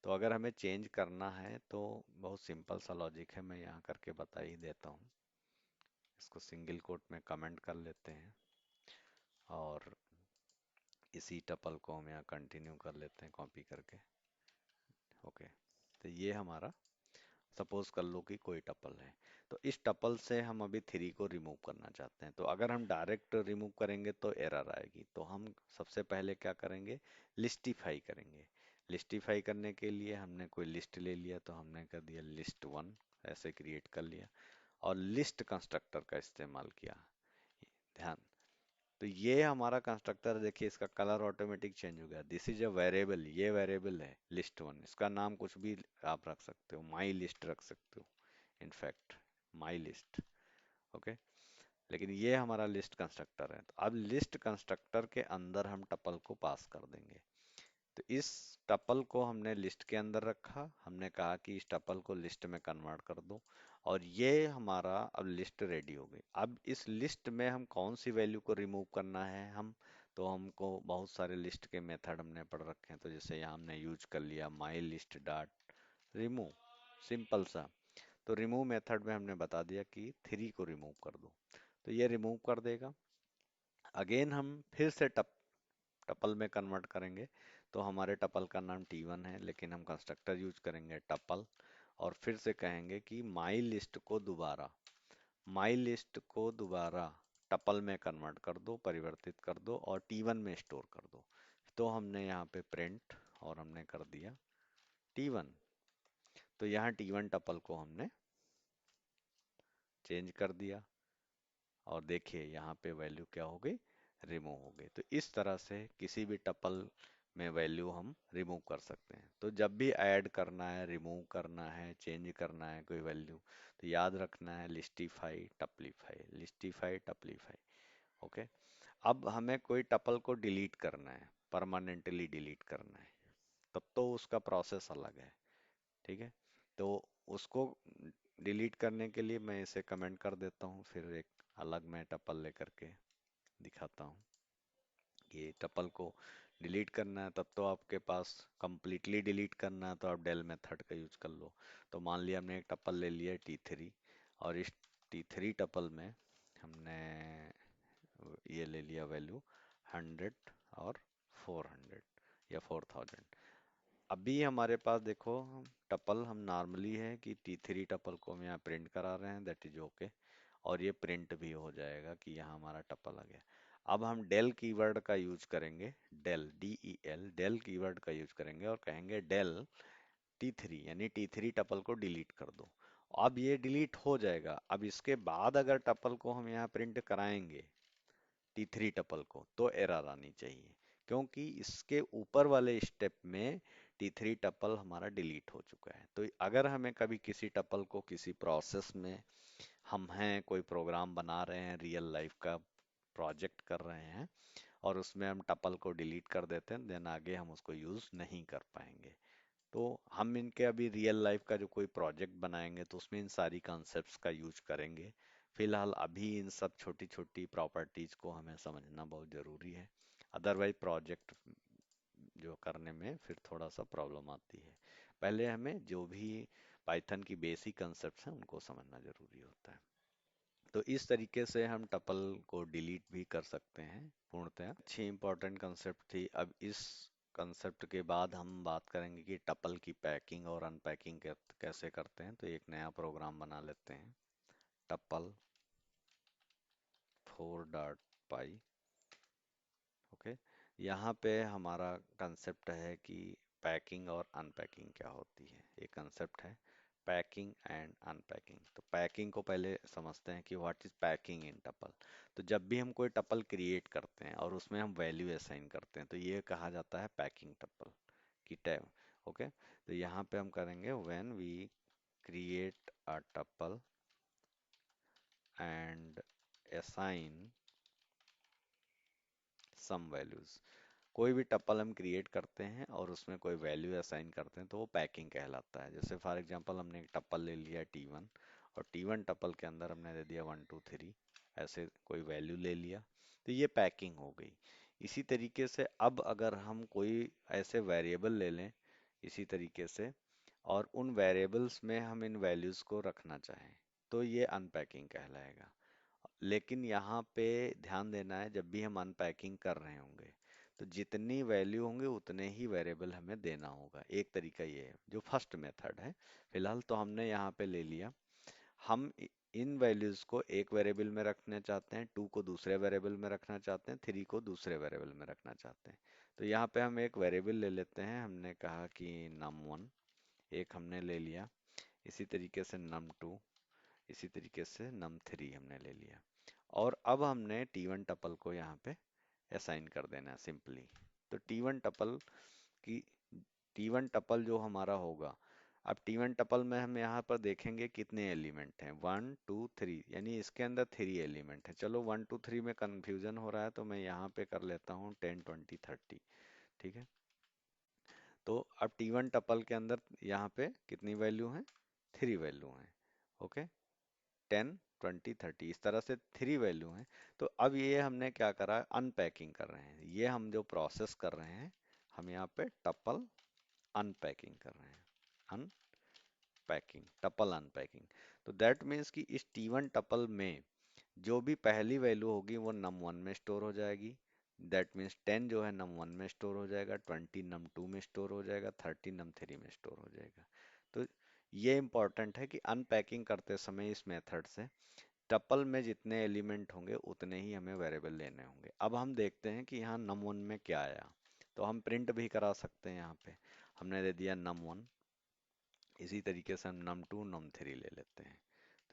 तो अगर हमें चेंज करना है तो बहुत सिंपल सा लॉजिक है, मैं यहाँ करके बता ही देता हूँ। इसको सिंगल कोट में कमेंट कर लेते हैं और इसी टपल को हम यहाँ कंटिन्यू कर लेते हैं कॉपी करके। ओके। तो ये हमारा सपोज कर लो कि कोई टपल है, तो इस टपल से हम अभी 3 को रिमूव करना चाहते हैं। तो अगर हम डायरेक्ट रिमूव करेंगे तो एरर आएगी, तो हम सबसे पहले क्या करेंगे, लिस्टिफाई करेंगे। लिस्टिफाई करने के लिए हमने कोई लिस्ट ले लिया, तो हमने कर दिया लिस्ट वन, ऐसे क्रिएट कर लिया और लिस्ट कंस्ट्रक्टर का इस्तेमाल किया। ध्यान, तो ये हमारा कंस्ट्रक्टर देखिए, इसका कलर ऑटोमेटिक चेंज हो गया। दिस इज अ वेरिएबल, ये वेरिएबल है लिस्ट वन, इसका नाम कुछ भी आप रख सकते हो, माई लिस्ट रख सकते हो, इनफैक्ट माई लिस्ट। ओके। लेकिन ये हमारा लिस्ट कंस्ट्रक्टर है, तो अब लिस्ट कंस्ट्रक्टर के अंदर हम टपल को पास कर देंगे। तो इस टपल को हमने लिस्ट के अंदर रखा, हमने कहा कि इस टपल को लिस्ट में कन्वर्ट कर दो और ये हमारा अब लिस्ट रेडी हो गई। अब इस लिस्ट में हम कौन सी वैल्यू को रिमूव करना है, हम तो हमको बहुत सारे लिस्ट के मेथड हमने पढ़ रखे हैं। तो जैसे यहाँ हमने यूज कर लिया my list dot remove, simple सा। तो रिमूव मेथड में हमने बता दिया कि 3 को रिमूव कर दो, तो ये रिमूव कर देगा। अगेन हम फिर से टपल में कन्वर्ट करेंगे, तो हमारे टपल का नाम T1 है लेकिन हम कंस्ट्रक्टर यूज करेंगे टपल और फिर से कहेंगे कि माई लिस्ट को दोबारा टपल में कन्वर्ट कर दो, परिवर्तित कर दो और T1 में स्टोर कर दो। तो हमने यहाँ पे प्रिंट और हमने कर दिया T1। तो यहाँ T1 टपल को हमने चेंज कर दिया और देखिए यहाँ पे वैल्यू क्या हो गई, रिमूव हो गई। तो इस तरह से किसी भी टपल में वैल्यू हम रिमूव कर सकते हैं। तो जब भी ऐड करना है, रिमूव करना है, चेंज करना है कोई वैल्यू, तो याद रखना है लिस्टिफाई टपलीफाई, लिस्टिफाई टपलीफाई। ओके। अब हमें कोई टपल को डिलीट करना है, परमानेंटली डिलीट करना है, तब तो उसका प्रोसेस अलग है। ठीक है। तो उसको डिलीट करने के लिए मैं इसे कमेंट कर देता हूँ, फिर एक अलग मैं टपल लेकर के दिखाता हूँ। ये टपल को डिलीट करना है, तब तो आपके पास कंप्लीटली डिलीट करना है तो आप डेल मेथड का यूज कर लो। तो मान लिया हमने एक टपल ले लिया T3 और इस T3 टपल में हमने ये ले लिया वैल्यू 100 और 400 या 4000। अभी हमारे पास देखो टपल हम नॉर्मली है कि T3 टपल को हम यहाँ प्रिंट करा रहे हैं, दैट इज ओके। और ये प्रिंट भी हो जाएगा कि यहाँ हमारा टपल आ गया। अब हम डेल कीवर्ड का यूज करेंगे, डेल DEL, डेल कीवर्ड का यूज करेंगे और कहेंगे डेल T3 यानी T3 टपल को डिलीट कर दो। अब ये डिलीट हो जाएगा। अब इसके बाद अगर टपल को हम यहाँ प्रिंट कराएंगे T3 टपल को, तो एरर आनी चाहिए, क्योंकि इसके ऊपर वाले स्टेप में T3 टपल हमारा डिलीट हो चुका है। तो अगर हमें कभी किसी टपल को किसी प्रोसेस में, हम हैं कोई प्रोग्राम बना रहे हैं, रियल लाइफ का प्रोजेक्ट कर रहे हैं, और उसमें हम टपल को डिलीट कर देते हैं, देन आगे हम उसको यूज नहीं कर पाएंगे। तो हम इनके अभी रियल लाइफ का जो कोई प्रोजेक्ट बनाएंगे तो उसमें इन सारी कॉन्सेप्ट्स का यूज करेंगे। फिलहाल अभी इन सब छोटी छोटी प्रॉपर्टीज को हमें समझना बहुत जरूरी है, अदरवाइज प्रोजेक्ट जो करने में फिर थोड़ा सा प्रॉब्लम आती है। पहले हमें जो भी पाइथन की बेसिक कॉन्सेप्ट्स हैं उनको समझना जरूरी होता है। तो इस तरीके से हम टपल को डिलीट भी कर सकते हैं पूर्णतः। अच्छी इंपॉर्टेंट कंसेप्ट थी। अब इस कंसेप्ट के बाद हम बात करेंगे कि टपल की पैकिंग और अनपैकिंग कैसे करते हैं। तो एक नया प्रोग्राम बना लेते हैं, टपल 4.py। ओके, यहाँ पे हमारा कंसेप्ट है कि पैकिंग और अनपैकिंग क्या होती है। एक कंसेप्ट है पैकिंग एंड अनपैकिंग। तो पैकिंग को पहले समझते हैं कि what is packing in tuple. तो जब भी हम कोई टपल क्रिएट करते हैं और उसमें हम वैल्यू असाइन करते हैं तो ये कहा जाता है पैकिंग टपल की टैब। ओके, तो यहाँ पे हम करेंगे when we create a tuple and assign some values. कोई भी टपल हम क्रिएट करते हैं और उसमें कोई वैल्यू असाइन करते हैं तो वो पैकिंग कहलाता है। जैसे फॉर एग्जांपल हमने एक टपल ले लिया T1, और T1 टपल के अंदर हमने दे दिया 1 2 3, ऐसे कोई वैल्यू ले लिया, तो ये पैकिंग हो गई। इसी तरीके से अब अगर हम कोई ऐसे वेरिएबल ले लें इसी तरीके से, और उन वेरिएबल्स में हम इन वैल्यूज को रखना चाहें, तो ये अनपैकिंग कहलाएगा। लेकिन यहाँ पे ध्यान देना है, जब भी हम अनपैकिंग कर रहे होंगे तो जितनी वैल्यू होंगे उतने ही वेरिएबल हमें देना होगा। एक तरीका ये है जो फर्स्ट मेथड है। फिलहाल तो हमने यहाँ पे ले लिया, हम इन वैल्यूज को एक वेरिएबल में रखना चाहते हैं, 2 को दूसरे वेरिएबल में रखना चाहते हैं, 3 को दूसरे वेरिएबल में रखना चाहते हैं। तो यहाँ पे हम एक वेरिएबल ले लेते हैं, हमने कहा कि num1 एक हमने ले लिया, इसी तरीके से num2, इसी तरीके से num3 हमने ले लिया। और अब हमने T1 टपल को यहाँ पे असाइन कर देना है सिंपली। तो T1 टपल की T1 टपल जो हमारा होगा, अब T1 टपल में हम यहाँ पर देखेंगे कितने एलिमेंट हैं, 1 2 3, यानी इसके अंदर 3 एलिमेंट है। चलो 1 2 3 में कंफ्यूजन हो रहा है तो मैं यहाँ पे कर लेता हूँ 10 20 30। ठीक है, तो अब T1 टपल के अंदर यहाँ पे कितनी वैल्यू है, 3 वैल्यू है। ओके, 10 20 30 इस तरह से 3 वैल्यू हैं। तो अब ये हमने क्या करा, अनपैकिंग कर रहे हैं। ये हम जो प्रोसेस कर रहे हैं, हम यहाँ पे टपल अनपैकिंग कर रहे हैं, अनपैकिंग, टपल अनपैकिंग। तो दैट मीन्स कि इस T1 टपल में जो भी पहली वैल्यू होगी वो num1 में स्टोर हो जाएगी। दैट मीन्स 10 जो है num1 में स्टोर हो जाएगा, 20 num2 में स्टोर हो जाएगा, 30 num3 में स्टोर हो जाएगा। तो ये इंपॉर्टेंट है कि अनपैकिंग करते समय इस मेथड से टपल में जितने एलिमेंट होंगे उतने ही हमें वेरिएबल लेने होंगे। अब हम देखते हैं कि यहाँ num1 में क्या आया, तो हम प्रिंट भी करा सकते हैं। यहाँ पे हमने दे दिया num1, इसी तरीके से हम num2 num3 ले लेते हैं।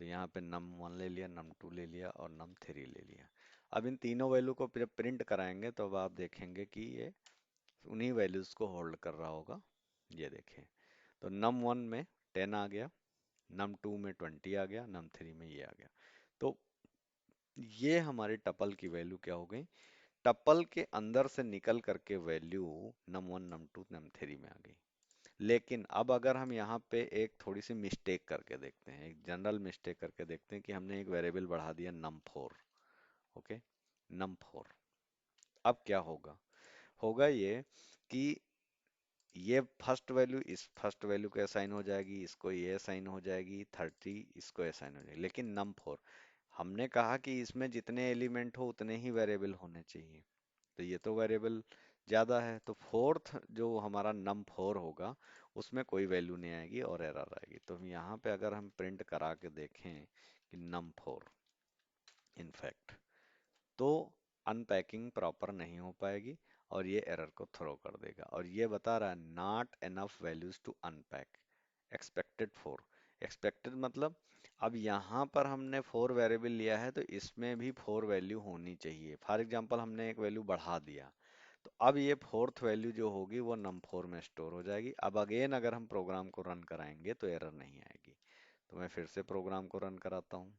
तो यहाँ पे num1 ले लिया, num2 ले लिया और num3 ले लिया। अब इन तीनों वैल्यू को जब प्रिंट कराएंगे तो अब आप देखेंगे कि ये उन्हीं वैल्यूज को होल्ड कर रहा होगा। ये देखें, तो num1 में 10 आ गया, num2 में 20 आ गया, num3 में ये आ गया। तो ये हमारे टपल की वैल्यू क्या हो गई, टपल के अंदर से निकल करके वैल्यू num1 num2 num3 में आ गई। लेकिन अब अगर हम यहाँ पे एक थोड़ी सी मिस्टेक करके देखते हैं, एक जनरल मिस्टेक करके देखते हैं कि हमने एक वेरिएबल बढ़ा दिया num4। ओके, num4, अब क्या होगा, होगा ये कि ये फर्स्ट वैल्यू इस फर्स्ट वैल्यू को असाइन हो जाएगी, इसको ये असाइन हो जाएगी, 30 इसको असाइन हो जाएगी। लेकिन num4, हमने कहा कि इसमें जितने एलिमेंट हो उतने ही वेरिएबल होने चाहिए, तो ये तो वेरिएबल ज्यादा है, तो फोर्थ जो हमारा num4 होगा उसमें कोई वैल्यू नहीं आएगी और एरर आएगी। तो हम यहाँ पे अगर हम प्रिंट करा के देखें कि num4 इनफैक्ट, तो अनपैकिंग प्रॉपर नहीं हो पाएगी और ये एरर को थ्रो कर देगा। और ये बता रहा है not enough values to unpack, expected 4। Expected मतलब अब यहाँ पर हमने फोर वेरिएबल लिया है तो इसमें भी फोर वैल्यू होनी चाहिए। फॉर एग्जांपल हमने एक वैल्यू बढ़ा दिया, तो अब ये फोर्थ वैल्यू जो होगी वो num4 में स्टोर हो जाएगी। अब अगेन अगर हम प्रोग्राम को रन कराएंगे तो एरर नहीं आएगी। तो मैं फिर से प्रोग्राम को रन कराता हूँ,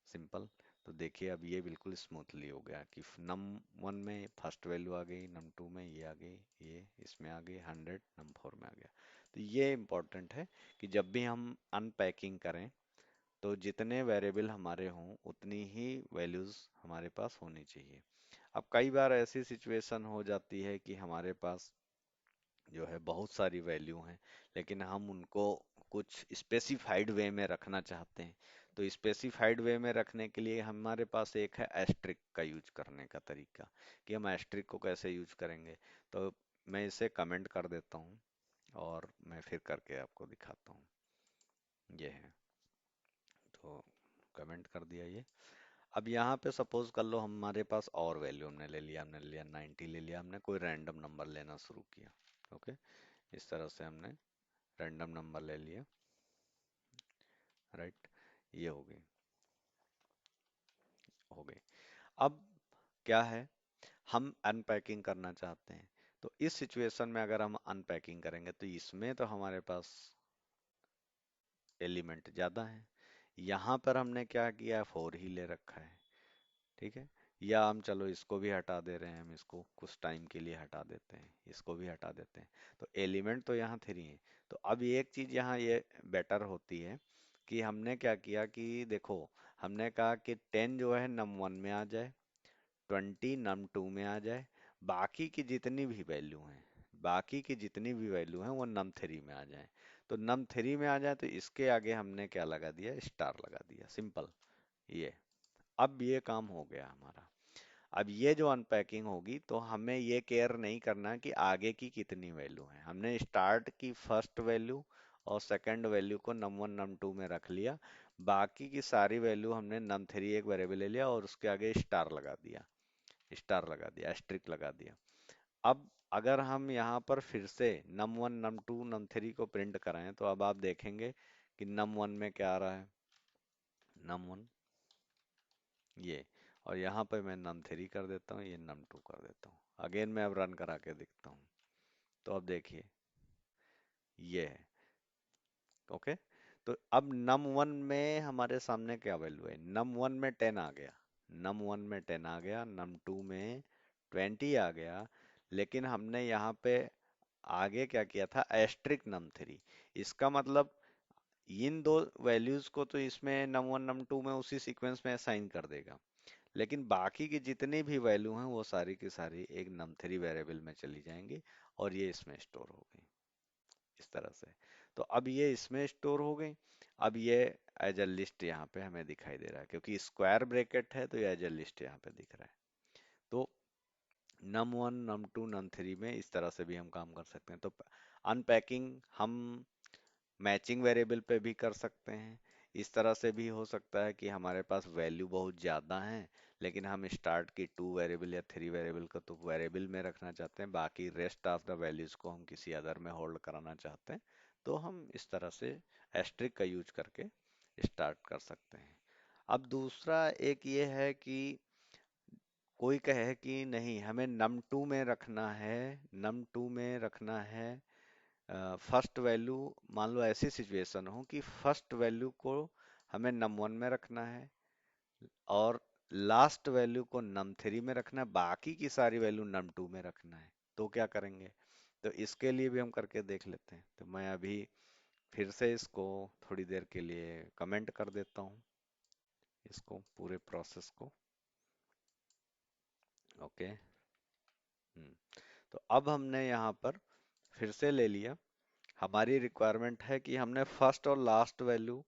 सिंपल। तो देखिए अब ये बिल्कुल स्मूथली हो गया कि num1 में फर्स्ट वैल्यू आ गई, num2 में ये आ गई, ये इसमें आ गई 100, num4 में आ गया। तो ये इम्पोर्टेंट है कि जब भी हम अनपैकिंग करें तो जितने वेरिएबल हमारे हों उतनी ही वैल्यूज हमारे पास होनी चाहिए। अब कई बार ऐसी सिचुएशन हो जाती है कि हमारे पास जो है बहुत सारी वैल्यू हैं, लेकिन हम उनको कुछ स्पेसिफाइड वे में रखना चाहते हैं। तो स्पेसिफाइड वे में रखने के लिए हमारे पास एक है एस्ट्रिक का यूज करने का तरीका, कि हम एस्ट्रिक को कैसे यूज करेंगे। तो मैं इसे कमेंट कर देता हूँ और मैं फिर करके आपको दिखाता हूँ। ये है, तो कमेंट कर दिया ये। अब यहाँ पे सपोज कर लो हमारे पास और वैल्यू हमने लिया 90 ले लिया, हमने कोई रैंडम नंबर लेना शुरू किया। ओके, इस तरह से हमने रैंडम नंबर ले लिया, राइट। ये हो गई। अब क्या है, हम अनपैकिंग करना चाहते हैं। तो इस सिचुएशन में अगर हम अनपैकिंग करेंगे तो इसमें तो हमारे पास एलिमेंट ज़्यादा है। यहाँ पर हमने क्या किया है, फोर ही ले रखा है, ठीक है। या हम चलो इसको भी हटा दे रहे हैं, हम इसको कुछ टाइम के लिए हटा देते हैं, इसको भी हटा देते हैं। तो एलिमेंट तो यहाँ थ्री है। तो अब एक चीज यहाँ ये बेटर होती है कि हमने क्या किया कि देखो, हमने कहा कि 10 जो है num1 में आ जाए, 20 num2 में आ जाए, बाकी की जितनी भी वैल्यू हैं, बाकी की जितनी भी वैल्यू हैं वो num3 में आ जाए। तो num3 में आ जाए तो इसके आगे हमने क्या लगा दिया, स्टार लगा दिया, सिंपल। ये अब ये काम हो गया हमारा। अब ये जो अनपैकिंग होगी तो हमें ये केयर नहीं करना कि आगे की कितनी वैल्यू है। हमने स्टार्ट की फर्स्ट वैल्यू और सेकंड वैल्यू को num1 num2 में रख लिया, बाकी की सारी वैल्यू हमने num3 एक वेरिएबल ले लिया और उसके आगे स्टार लगा दिया, स्टार लगा दिया, एस्ट्रिक लगा दिया। अब अगर हम यहाँ पर फिर से num1 num2 num3 को प्रिंट कराएं तो अब आप देखेंगे कि num1 में क्या आ रहा है, num1 ये, और यहाँ पे मैं num3 कर देता हूँ, ये num2 कर देता हूँ। अगेन मैं अब रन करा के देखता हूँ, तो अब देखिए ये है। ओके, तो अब num1 में हमारे सामने क्या वैल्यू है, num1 में 10 आ गया, num1 में 10 आ गया, num2 में 20 आ गया। लेकिन हमने यहाँ पे आगे क्या किया था, एस्ट्रिक num3। इसका मतलब इन दो वैल्यूज को तो इसमें num1 num2 में उसी सीक्वेंस में असाइन कर देगा, लेकिन बाकी की जितनी भी वैल्यू हैं वो सारी की सारी एक num3 वेरिएबल में चली जाएंगी और ये इसमें स्टोर हो गई, इस तरह से। तो अब ये इसमें स्टोर हो गई। अब ये एज अ लिस्ट यहाँ पे हमें दिखाई दे रहा है, क्योंकि स्क्वायर ब्रैकेट है तो ये एज अ लिस्ट यहाँ पे दिख रहा है। तो num1 num2 num3 में इस तरह से भी हम काम कर सकते हैं। तो अनपैकिंग हम मैचिंग वेरिएबल पे भी कर सकते हैं। इस तरह से भी हो सकता है कि हमारे पास वैल्यू बहुत ज़्यादा है, लेकिन हम स्टार्ट की टू वेरिएबल या थ्री वेरिएबल को तो वेरिएबल में रखना चाहते हैं, बाकी रेस्ट ऑफ द वैल्यूज़ को हम किसी अदर में होल्ड कराना चाहते हैं। तो हम इस तरह से एस्ट्रिक का यूज करके स्टार्ट कर सकते हैं। अब दूसरा एक ये है कि कोई कहे कि नहीं हमें num2 में रखना है, num2 में रखना है फर्स्ट वैल्यू। मान लो ऐसी सिचुएशन हो कि फर्स्ट वैल्यू को हमें num1 में रखना है और लास्ट वैल्यू को num3 में रखना है, बाकी की सारी वैल्यू num2 में रखना है। तो क्या करेंगे, तो इसके लिए भी हम करके देख लेते हैं। तो मैं अभी फिर से इसको थोड़ी देर के लिए कमेंट कर देता हूँ, इसको पूरे प्रोसेस को। ओके, तो अब हमने यहाँ पर फिर से ले लिया। हमारी रिक्वायरमेंट है कि हमने फर्स्ट और लास्ट वैल्यू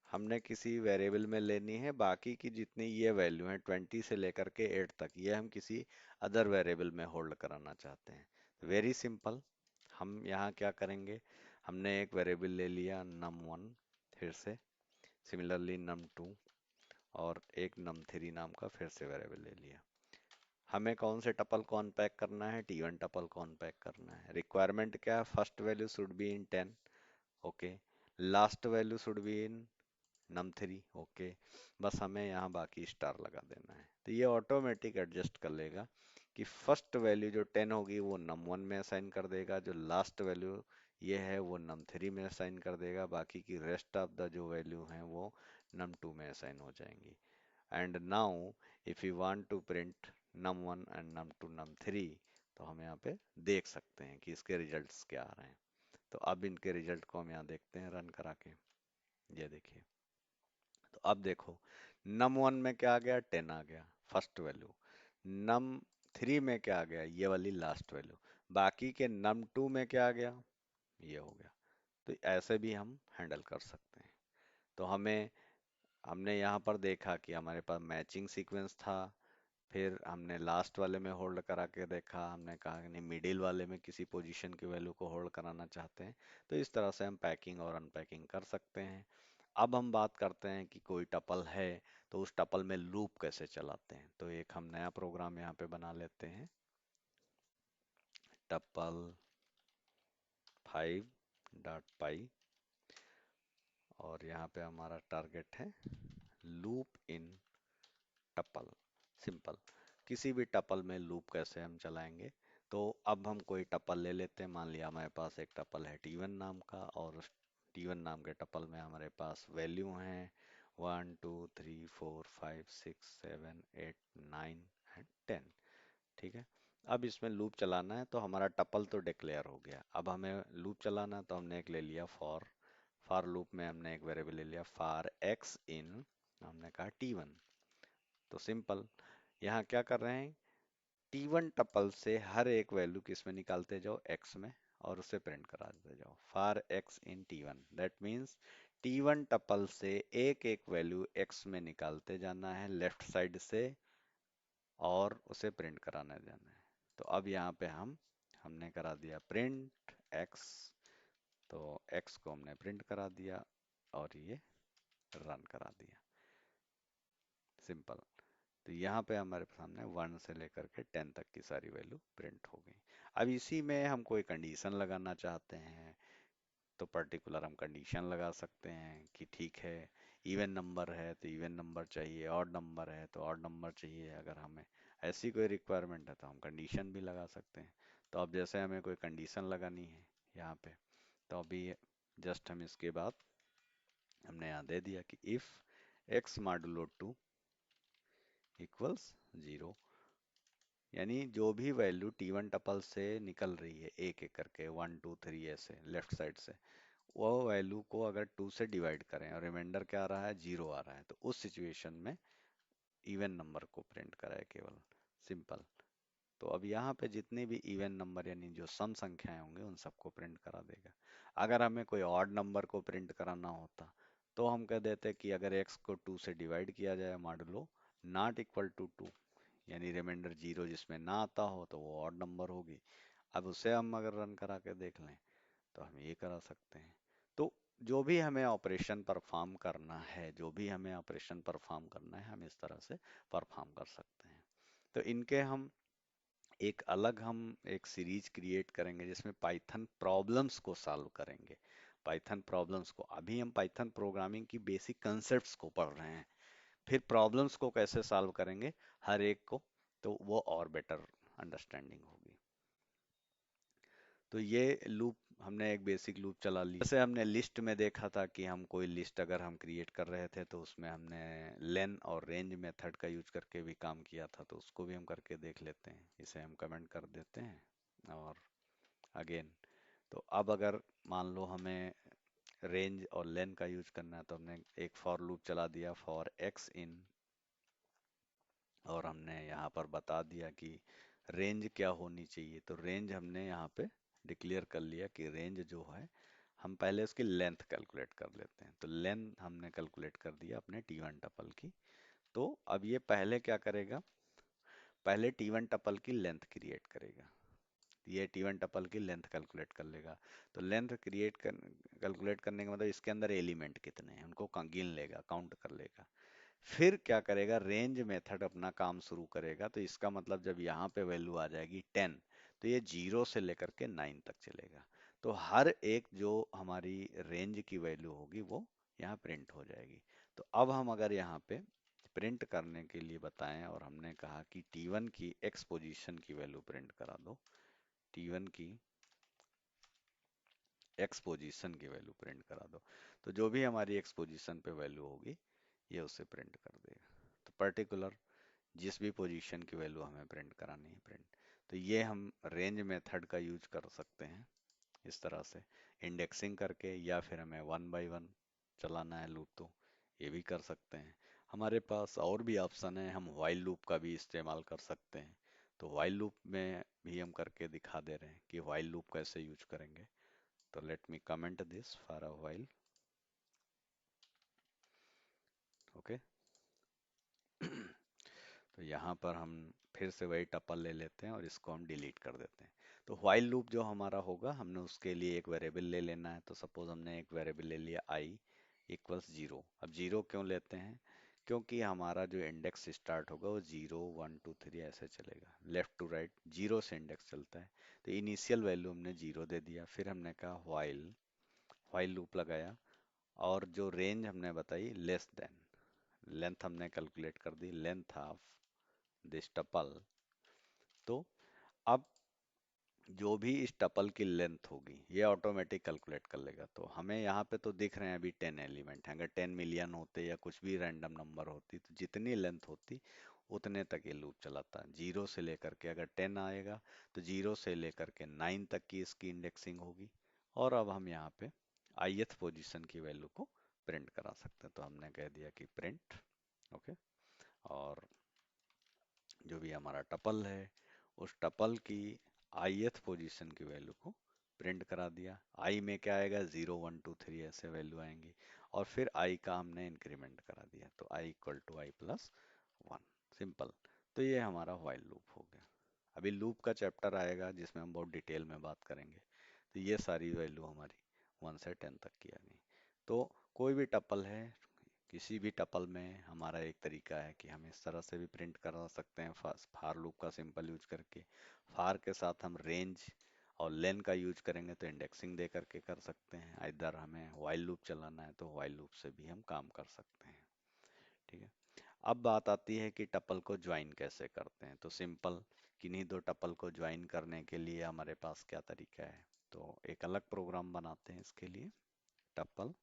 हमने किसी वेरिएबल में लेनी है, बाकी की जितनी ये वैल्यू है 20 से लेकर के 8 तक ये हम किसी अदर वेरिएबल में होल्ड कराना चाहते हैं। वेरी सिंपल, हम यहाँ क्या करेंगे, हमने एक वेरिएबल ले लिया num1, फिर से सिमिलरली num2 और एक num3 नाम का फिर से वेरिएबल ले लिया। हमें कौन से टपल को अनपैक करना है, T1 टपल को अनपैक करना है। रिक्वायरमेंट क्या है, first value should be in 10, okay, last value should be in num3 okay. बस हमें यहाँ बाकी स्टार लगा देना है, तो ये ऑटोमेटिक एडजस्ट कर लेगा कि फर्स्ट वैल्यू जो 10 होगी वो num1 में असाइन कर देगा, जो लास्ट वैल्यू ये है वो num3 में असाइन कर देगा, बाकी की रेस्ट ऑफ द जो वैल्यू हैं वो num2 में असाइन हो जाएंगी। And now if you want to print num1 and num2 num3, तो हम यहाँ पे देख सकते हैं कि इसके रिजल्ट्स क्या आ रहे हैं। तो अब इनके रिजल्ट को हम यहाँ देखते हैं रन करा के। ये देखिए, तो अब देखो num1 में क्या आ गया, 10 आ गया फर्स्ट वैल्यू। num3 में क्या आ गया, ये वाली लास्ट वैल्यू। बाकी के num2 में क्या आ गया, ये हो गया। तो ऐसे भी हम हैंडल कर सकते हैं। तो हमने यहाँ पर देखा कि हमारे पास मैचिंग सीक्वेंस था, फिर हमने लास्ट वाले में होल्ड करा के देखा, हमने कहा कि नहीं मिडिल वाले में किसी पोजीशन की वैल्यू को होल्ड कराना चाहते हैं। तो इस तरह से हम पैकिंग और अनपैकिंग कर सकते हैं। अब हम बात करते हैं कि कोई टपल है तो उस टपल में लूप कैसे चलाते हैं। तो एक हम नया प्रोग्राम यहाँ पे बना लेते हैं, टपल 5.py, और यहाँ पे हमारा टारगेट है लूप इन टपल। सिंपल, किसी भी टपल में लूप कैसे हम चलाएंगे। तो अब हम कोई टपल ले लेते हैं, मान लिया हमारे पास एक टपल है t1 नाम का, और उस t1 नाम के टपल में हमारे पास वैल्यू हैं 1 2 3 4 5 6 7 8 9 एंड 10। ठीक है, अब इसमें लूप चलाना है, तो हमारा टपल तो डिक्लेयर हो गया। अब हमें लूप चलाना है, तो हमने एक ले लिया फॉर। फॉर लूप में हमने एक वेरिएबल ले लिया फॉर x इन, हमने कहा t1। तो सिंपल, यहाँ क्या कर रहे हैं, T1 टपल से हर एक वैल्यू किस में निकालते जाओ, x में, और उसे प्रिंट करा देते जाओ for x in T1। That means T1 tuple से एक एक वैल्यू x में निकालते जाना है लेफ्ट साइड से, और उसे प्रिंट कराने जाना है। तो अब यहाँ पे हमने करा दिया प्रिंट x, तो x को हमने प्रिंट करा दिया और ये रन करा दिया। सिंपल, तो यहाँ पे हमारे सामने 1 से लेकर के 10 तक की सारी वैल्यू प्रिंट हो गई। अब इसी में हम कोई कंडीशन लगाना चाहते हैं, तो पर्टिकुलर हम कंडीशन लगा सकते हैं कि ठीक है, इवन नंबर है तो इवन नंबर चाहिए, ऑड नंबर है तो ऑड नंबर चाहिए। अगर हमें ऐसी कोई रिक्वायरमेंट है तो हम कंडीशन भी लगा सकते हैं। तो अब जैसे हमें कोई कंडीशन लगानी है यहाँ पे, तो अभी जस्ट हम इसके बाद हमने यहाँ दे दिया कि इफ x मॉडुलो 2 इक्वल्स 0, यानी जो भी वैल्यू T1 टपल से निकल रही है एक एक करके 1 2 3 ऐसे लेफ्ट साइड से, वो वैल्यू को अगर 2 से डिवाइड करें और रिमाइंडर क्या आ रहा है, 0 आ रहा है, तो उस सिचुएशन में इवन नंबर को प्रिंट कराए केवल। सिंपल, तो अब यहाँ पे जितने भी इवन नंबर यानी जो सम संख्याएं होंगे उन सबको प्रिंट करा देगा। अगर हमें कोई ऑड नंबर को प्रिंट कराना होता, तो हम कह देते कि अगर x को 2 से डिवाइड किया जाए मॉडुलो नॉट इक्वल टू 2, यानी रिमाइंडर 0 जिसमें ना आता हो तो वो ऑड नंबर होगी। अब उसे हम अगर रन करा के देख लें तो हम ये करा सकते हैं। तो जो भी हमें ऑपरेशन परफॉर्म करना है, जो भी हमें ऑपरेशन परफॉर्म करना है, हम इस तरह से परफॉर्म कर सकते हैं। तो इनके हम एक सीरीज क्रिएट करेंगे जिसमें पाइथन प्रॉब्लम्स को सॉल्व करेंगे। पाइथन प्रॉब्लम्स को, अभी हम पाइथन प्रोग्रामिंग की बेसिक कंसेप्ट्स को पढ़ रहे हैं, फिर प्रॉब्लम्स को कैसे सॉल्व करेंगे हर एक को, तो वो और बेटर अंडरस्टैंडिंग होगी। तो ये लूप, हमने एक बेसिक लूप चला ली। जैसे हमने लिस्ट में देखा था कि हम कोई लिस्ट अगर हम क्रिएट कर रहे थे तो उसमें हमने लेन और रेंज मेथड का यूज करके भी काम किया था, तो उसको भी हम करके देख लेते हैं। इसे हम कमेंट कर देते हैं और अगेन, तो अब अगर मान लो हमें रेंज और लेन का यूज करना है, तो हमने एक फॉर लूप चला दिया फॉर एक्स इन, और हमने यहाँ पर बता दिया कि रेंज क्या होनी चाहिए। तो रेंज हमने यहाँ पे डिक्लेयर कर लिया कि रेंज जो है, हम पहले उसकी लेंथ कैलकुलेट कर लेते हैं। तो लेंथ हमने कैलकुलेट कर दिया अपने T1 टपल की। तो अब ये पहले क्या करेगा, पहले T1 टपल की लेंथ क्रिएट करेगा। ये T1 टपल की लेंथ कैलकुलेट कर लेगा। तो लेंथ कैलकुलेट करने का मतलब इसके अंदर एलिमेंट कितने हैं उनको गिन लेगा, काउंट कर लेगा। फिर क्या करेगा, रेंज मेथड अपना काम शुरू करेगा। तो इसका मतलब जब यहाँ पे वैल्यू आ जाएगी 10, तो ये 0 से लेकर के 9 तक चलेगा। तो हर एक जो हमारी रेंज की वैल्यू होगी वो यहाँ प्रिंट हो जाएगी। तो अब हम अगर यहाँ पे प्रिंट करने के लिए बताएं और हमने कहा कि T1 की एक्स पोजीशन की वैल्यू प्रिंट करा दो, T1 की एक्स पोजीशन की वैल्यू प्रिंट करा दो, तो जो भी हमारी एक्स पोजीशन पे वैल्यू होगी ये उसे प्रिंट कर देगा। तो पर्टिकुलर जिस भी पोजीशन की वैल्यू हमें प्रिंट करानी है प्रिंट, तो ये हम रेंज मेथड का यूज कर सकते हैं इस तरह से इंडेक्सिंग करके, या फिर हमें वन बाय वन चलाना है लूप तो ये भी कर सकते हैं। हमारे पास और भी ऑप्शन है, हम व्हाइल लूप का भी इस्तेमाल कर सकते हैं। तो व्हाइल लूप में भी हम करके दिखा दे रहे हैं कि व्हाइल लूप कैसे यूज करेंगे। तो let me comment this for a while. Okay. तो यहाँ पर हम फिर से वही टपल ले लेते हैं और इसको हम डिलीट कर देते हैं। तो व्हाइल लूप जो हमारा होगा, हमने उसके लिए एक वेरिएबल ले लेना है। तो सपोज हमने एक वेरिएबल ले लिया आई इक्वल्स जीरो। अब जीरो क्यों लेते हैं? क्योंकि हमारा जो इंडेक्स स्टार्ट होगा वो जीरो वन टू थ्री ऐसे चलेगा, लेफ्ट टू राइट जीरो से इंडेक्स चलता है। तो इनिशियल वैल्यू हमने जीरो दे दिया, फिर हमने कहा व्हाइल, व्हाइल लूप लगाया, और जो रेंज हमने बताई लेस देन, लेंथ हमने कैलकुलेट कर दी, लेंथ ऑफ दिस टपल। तो अब जो भी इस टपल की लेंथ होगी ये ऑटोमेटिक कैलकुलेट कर लेगा। तो हमें यहाँ पे तो दिख रहे हैं अभी 10 एलिमेंट हैं, अगर 10 मिलियन होते या कुछ भी रैंडम नंबर होती तो जितनी लेंथ होती उतने तक ये लूप चलाता। जीरो से लेकर के अगर 10 आएगा तो जीरो से लेकर के 9 तक की इसकी इंडेक्सिंग होगी। और अब हम यहाँ पे ith पोजीशन की वैल्यू को प्रिंट करा सकते हैं। तो हमने कह दिया कि प्रिंट, ओके, और जो भी हमारा टपल है उस टपल की ith पोजीशन की वैल्यू को प्रिंट करा दिया। आई में क्या आएगा, 0 1 2 3 ऐसे वैल्यू आएंगी, और फिर आई का हमने इंक्रीमेंट करा दिया, तो i equal to i plus one. Simple. तो ये हमारा व्हाइल लूप हो गया। अभी लूप का चैप्टर आएगा जिसमें हम बहुत डिटेल में बात करेंगे। तो ये सारी वैल्यू हमारी 1 से 10 तक की आ गई। तो कोई भी टपल है, किसी भी टपल में हमारा एक तरीका है कि हम इस तरह से भी प्रिंट करा सकते हैं फार लूप का सिंपल यूज करके। फार के साथ हम रेंज और लेन का यूज करेंगे तो इंडेक्सिंग दे करके कर सकते हैं। इधर हमें व्हाइल लूप चलाना है तो व्हाइल लूप से भी हम काम कर सकते हैं। ठीक है। अब बात आती है कि टपल को ज्वाइन कैसे करते हैं। तो सिंपल, किन्हीं दो टपल को ज्वाइन करने के लिए हमारे पास क्या तरीका है। तो एक अलग प्रोग्राम बनाते हैं इसके लिए, टपल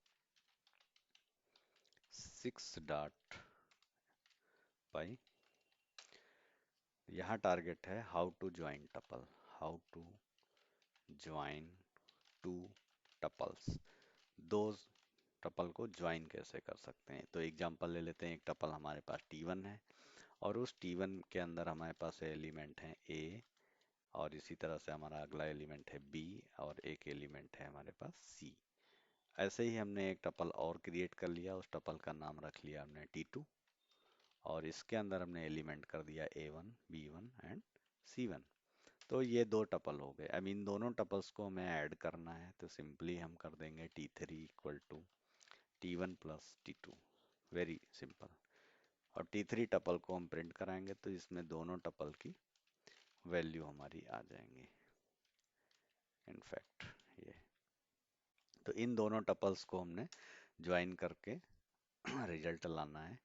6.py। यहाँ टारगेट है how to join tuple, how to join two tuples, दो टपल को ज्वाइन कैसे कर सकते हैं। तो एग्जांपल ले लेते हैं, एक टपल हमारे पास T1 है और उस T1 के अंदर हमारे पास एलिमेंट है A, और इसी तरह से हमारा अगला एलिमेंट है B, और एक एलिमेंट है हमारे पास C। ऐसे ही हमने एक टपल और क्रिएट कर लिया, उस टपल का नाम रख लिया हमने T2, और इसके अंदर हमने एलिमेंट कर दिया A1 B1 एंड C1। तो ये दो टपल हो गए। अब इन दोनों टपल्स को हमें ऐड करना है, तो सिंपली हम कर देंगे T3 equal to T1 plus T2, very simple. और T3 टपल को हम प्रिंट कराएंगे तो इसमें दोनों टपल की वैल्यू हमारी आ जाएंगी। इनफैक्ट ये, तो इन दोनों टपल्स को हमने ज्वाइन करके रिजल्ट लाना है।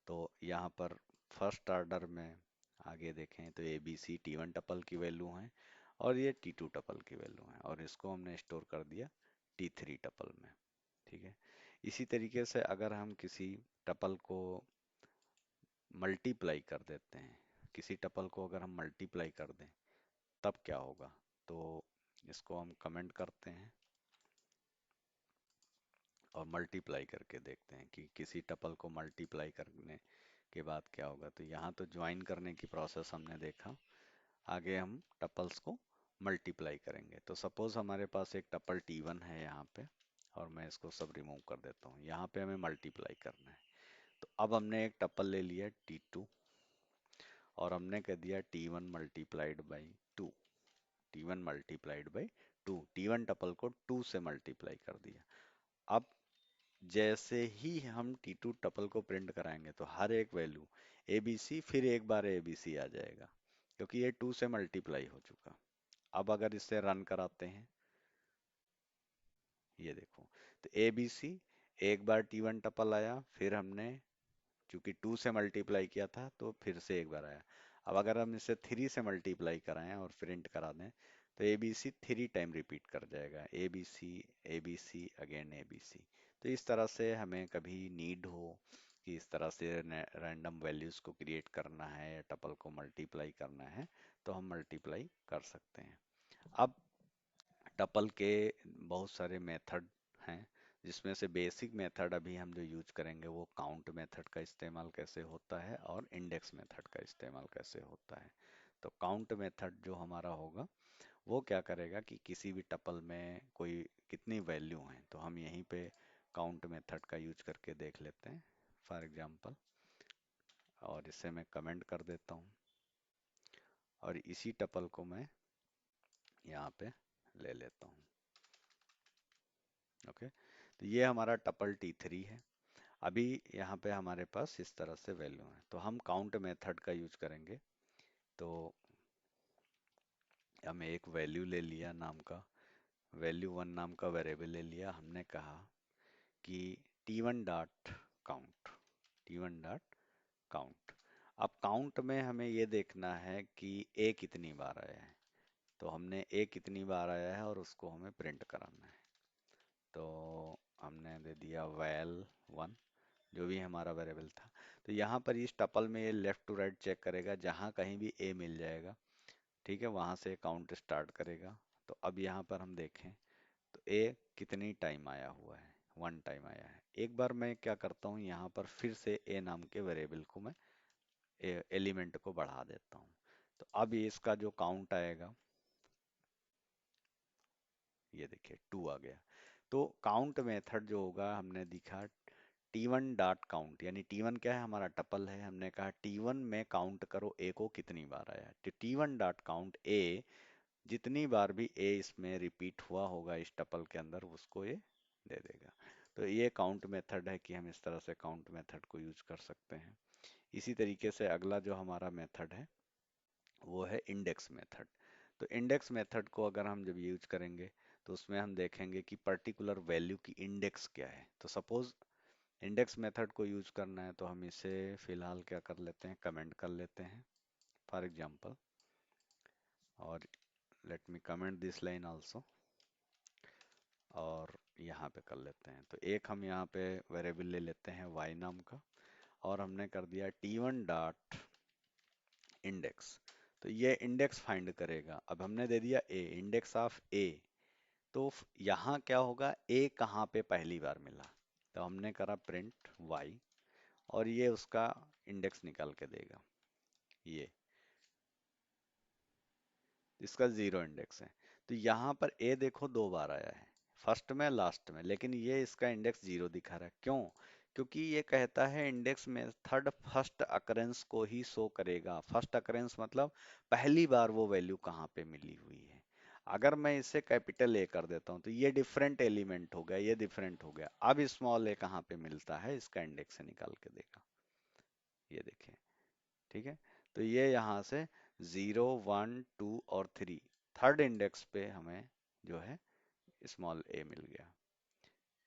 तो यहाँ पर फर्स्ट ऑर्डर में आगे देखें तो A B C T1 tuple की वैल्यू है और ये T2 टपल की वैल्यू है, और इसको हमने स्टोर कर दिया T3 टपल में। ठीक है। इसी तरीके से अगर हम किसी टपल को मल्टीप्लाई कर देते हैं, किसी टपल को अगर हम मल्टीप्लाई कर दें तब क्या होगा। तो इसको हम कमेंट करते हैं और मल्टीप्लाई करके देखते हैं कि किसी टपल को मल्टीप्लाई करने के बाद क्या होगा। तो यहाँ तो ज्वाइन करने की प्रोसेस हमने देखा, आगे हम टपल्स को मल्टीप्लाई करेंगे। तो सपोज हमारे पास एक टपल T1 है यहाँ पे, और मैं इसको सब रिमूव कर देता हूँ। यहाँ पे हमें मल्टीप्लाई करना है, तो अब हमने एक टपल ले लिया T2 और हमने कह दिया T1 multiplied by two, T1 multiplied by two, T1 tuple को 2 से मल्टीप्लाई कर दिया। अब जैसे ही हम T2 टपल को प्रिंट कराएंगे तो हर एक वैल्यू ABC फिर एक बार ABC आ जाएगा, क्योंकि ये 2 से मल्टीप्लाई हो चुका। अब अगर इसे रन कराते हैं, ये देखो, तो ABC एक बार T1 टपल आया, फिर हमने क्योंकि 2 से मल्टीप्लाई किया था तो फिर से एक बार आया। अब अगर हम इसे 3 से मल्टीप्लाई कराएं और प्रिंट करा दें तो A B C 3 time repeat कर जाएगा, A B C again A B C. तो इस तरह से हमें कभी नीड हो कि इस तरह से रैंडम वैल्यूज को क्रिएट करना है या टपल को मल्टीप्लाई करना है तो हम मल्टीप्लाई कर सकते हैं। अब टपल के बहुत सारे मेथड हैं, जिसमें से बेसिक मेथड अभी हम जो यूज करेंगे वो काउंट मेथड का इस्तेमाल कैसे होता है और इंडेक्स मेथड का इस्तेमाल कैसे होता है। तो काउंट मेथड जो हमारा होगा वो क्या करेगा कि किसी भी टपल में कोई कितनी वैल्यू हैं तो हम यहीं पे काउंट मेथड का यूज करके देख लेते हैं फॉर एग्जांपल। और इसे मैं कमेंट कर देता हूँ और इसी टपल को मैं यहाँ पे ले लेता हूँ। ओके, तो ये हमारा टपल T3 है। अभी यहाँ पे हमारे पास इस तरह से वैल्यू है तो हम काउंट मेथड का यूज करेंगे। तो हमें एक वैल्यू ले लिया नाम का, वैल्यू 1 नाम का वेरिएबल ले लिया। हमने कहा कि T1 dot count, T1 dot count. अब काउंट में हमें ये देखना है कि a कितनी बार आया है, तो हमने a कितनी बार आया है और उसको हमें प्रिंट कराना है। तो हमने दे दिया val1 जो भी हमारा वेरिएबल था। तो यहाँ पर इस टपल में ये लेफ्ट टू राइट चेक करेगा, जहाँ कहीं भी a मिल जाएगा ठीक है वहां से काउंट स्टार्ट करेगा। तो अब यहाँ पर हम देखें तो a कितनी टाइम आया हुआ है, 1 टाइम आया है। एक बार मैं क्या करता हूँ यहाँ पर फिर से a नाम के वेरिएबल को मैं एलिमेंट को बढ़ा देता हूँ। तो अब ये इसका जो काउंट आएगा ये देखिए 2 आ गया। तो काउंट मेथड जो होगा हमने दिखा T1 डॉट काउंट, यानी T1 क्या है हमारा टपल है, हमने कहा T1 में काउंट करो a को कितनी बार आया। तो T1 डॉट काउंट a, जितनी बार भी a इसमें रिपीट हुआ होगा इस टपल के अंदर उसको ये दे देगा। तो ये काउंट मेथड है कि हम इस तरह से काउंट मेथड को यूज कर सकते हैं। इसी तरीके से अगला जो हमारा मेथड है वो है इंडेक्स मेथड। तो इंडेक्स मेथड को अगर हम जब यूज करेंगे तो उसमें हम देखेंगे कि पर्टिकुलर वैल्यू की इंडेक्स क्या है। तो सपोज इंडेक्स मेथड को यूज करना है तो हम इसे फिलहाल क्या कर लेते हैं, कमेंट कर लेते हैं फॉर एग्जांपल। और let me comment this line also, और यहाँ पे कर लेते हैं। तो एक हम यहाँ पे वेरिएबल ले लेते हैं y नाम का और हमने कर दिया T1 डॉट इंडेक्स। तो ये इंडेक्स फाइंड करेगा। अब हमने दे दिया a, इंडेक्स ऑफ a। तो यहाँ क्या होगा, a कहाँ पे पहली बार मिला, तो हमने करा प्रिंट y और ये उसका इंडेक्स निकाल के देगा। ये इसका 0 इंडेक्स है। तो यहाँ पर a देखो 2 बार आया है, फर्स्ट में लास्ट में, लेकिन ये इसका इंडेक्स 0 दिखा रहा है। क्यों? क्योंकि ये कहता है इंडेक्स मेथड फर्स्ट अकरेंस को ही शो करेगा। फर्स्ट अकरेंस मतलब पहली बार वो वैल्यू कहाँ पे मिली हुई है। अगर मैं इसे कैपिटल ए कर देता हूँ तो ये डिफरेंट एलिमेंट हो गया, ये डिफरेंट हो गया। अब स्मॉल ए कहाँ पे मिलता है इसका इंडेक्स से निकाल के देगा। ये देखें, ठीक है। तो ये यहाँ से 0 1 2 और 3 थर्ड इंडेक्स पे हमें जो है स्मॉल ए मिल गया,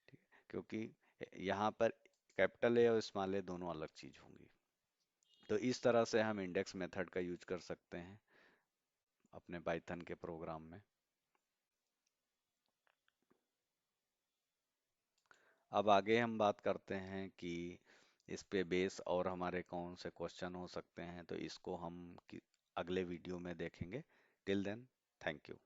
ठीक है। क्योंकि यहाँ पर कैपिटल ए और स्मॉल ए दोनों अलग चीज होंगी। तो इस तरह से हम इंडेक्स मेथड का यूज कर सकते हैं अपने पाइथन के प्रोग्राम में। अब आगे हम बात करते हैं कि इस पे बेस और हमारे कौन से क्वेश्चन हो सकते हैं, तो इसको हम अगले वीडियो में देखेंगे। Till then, thank you.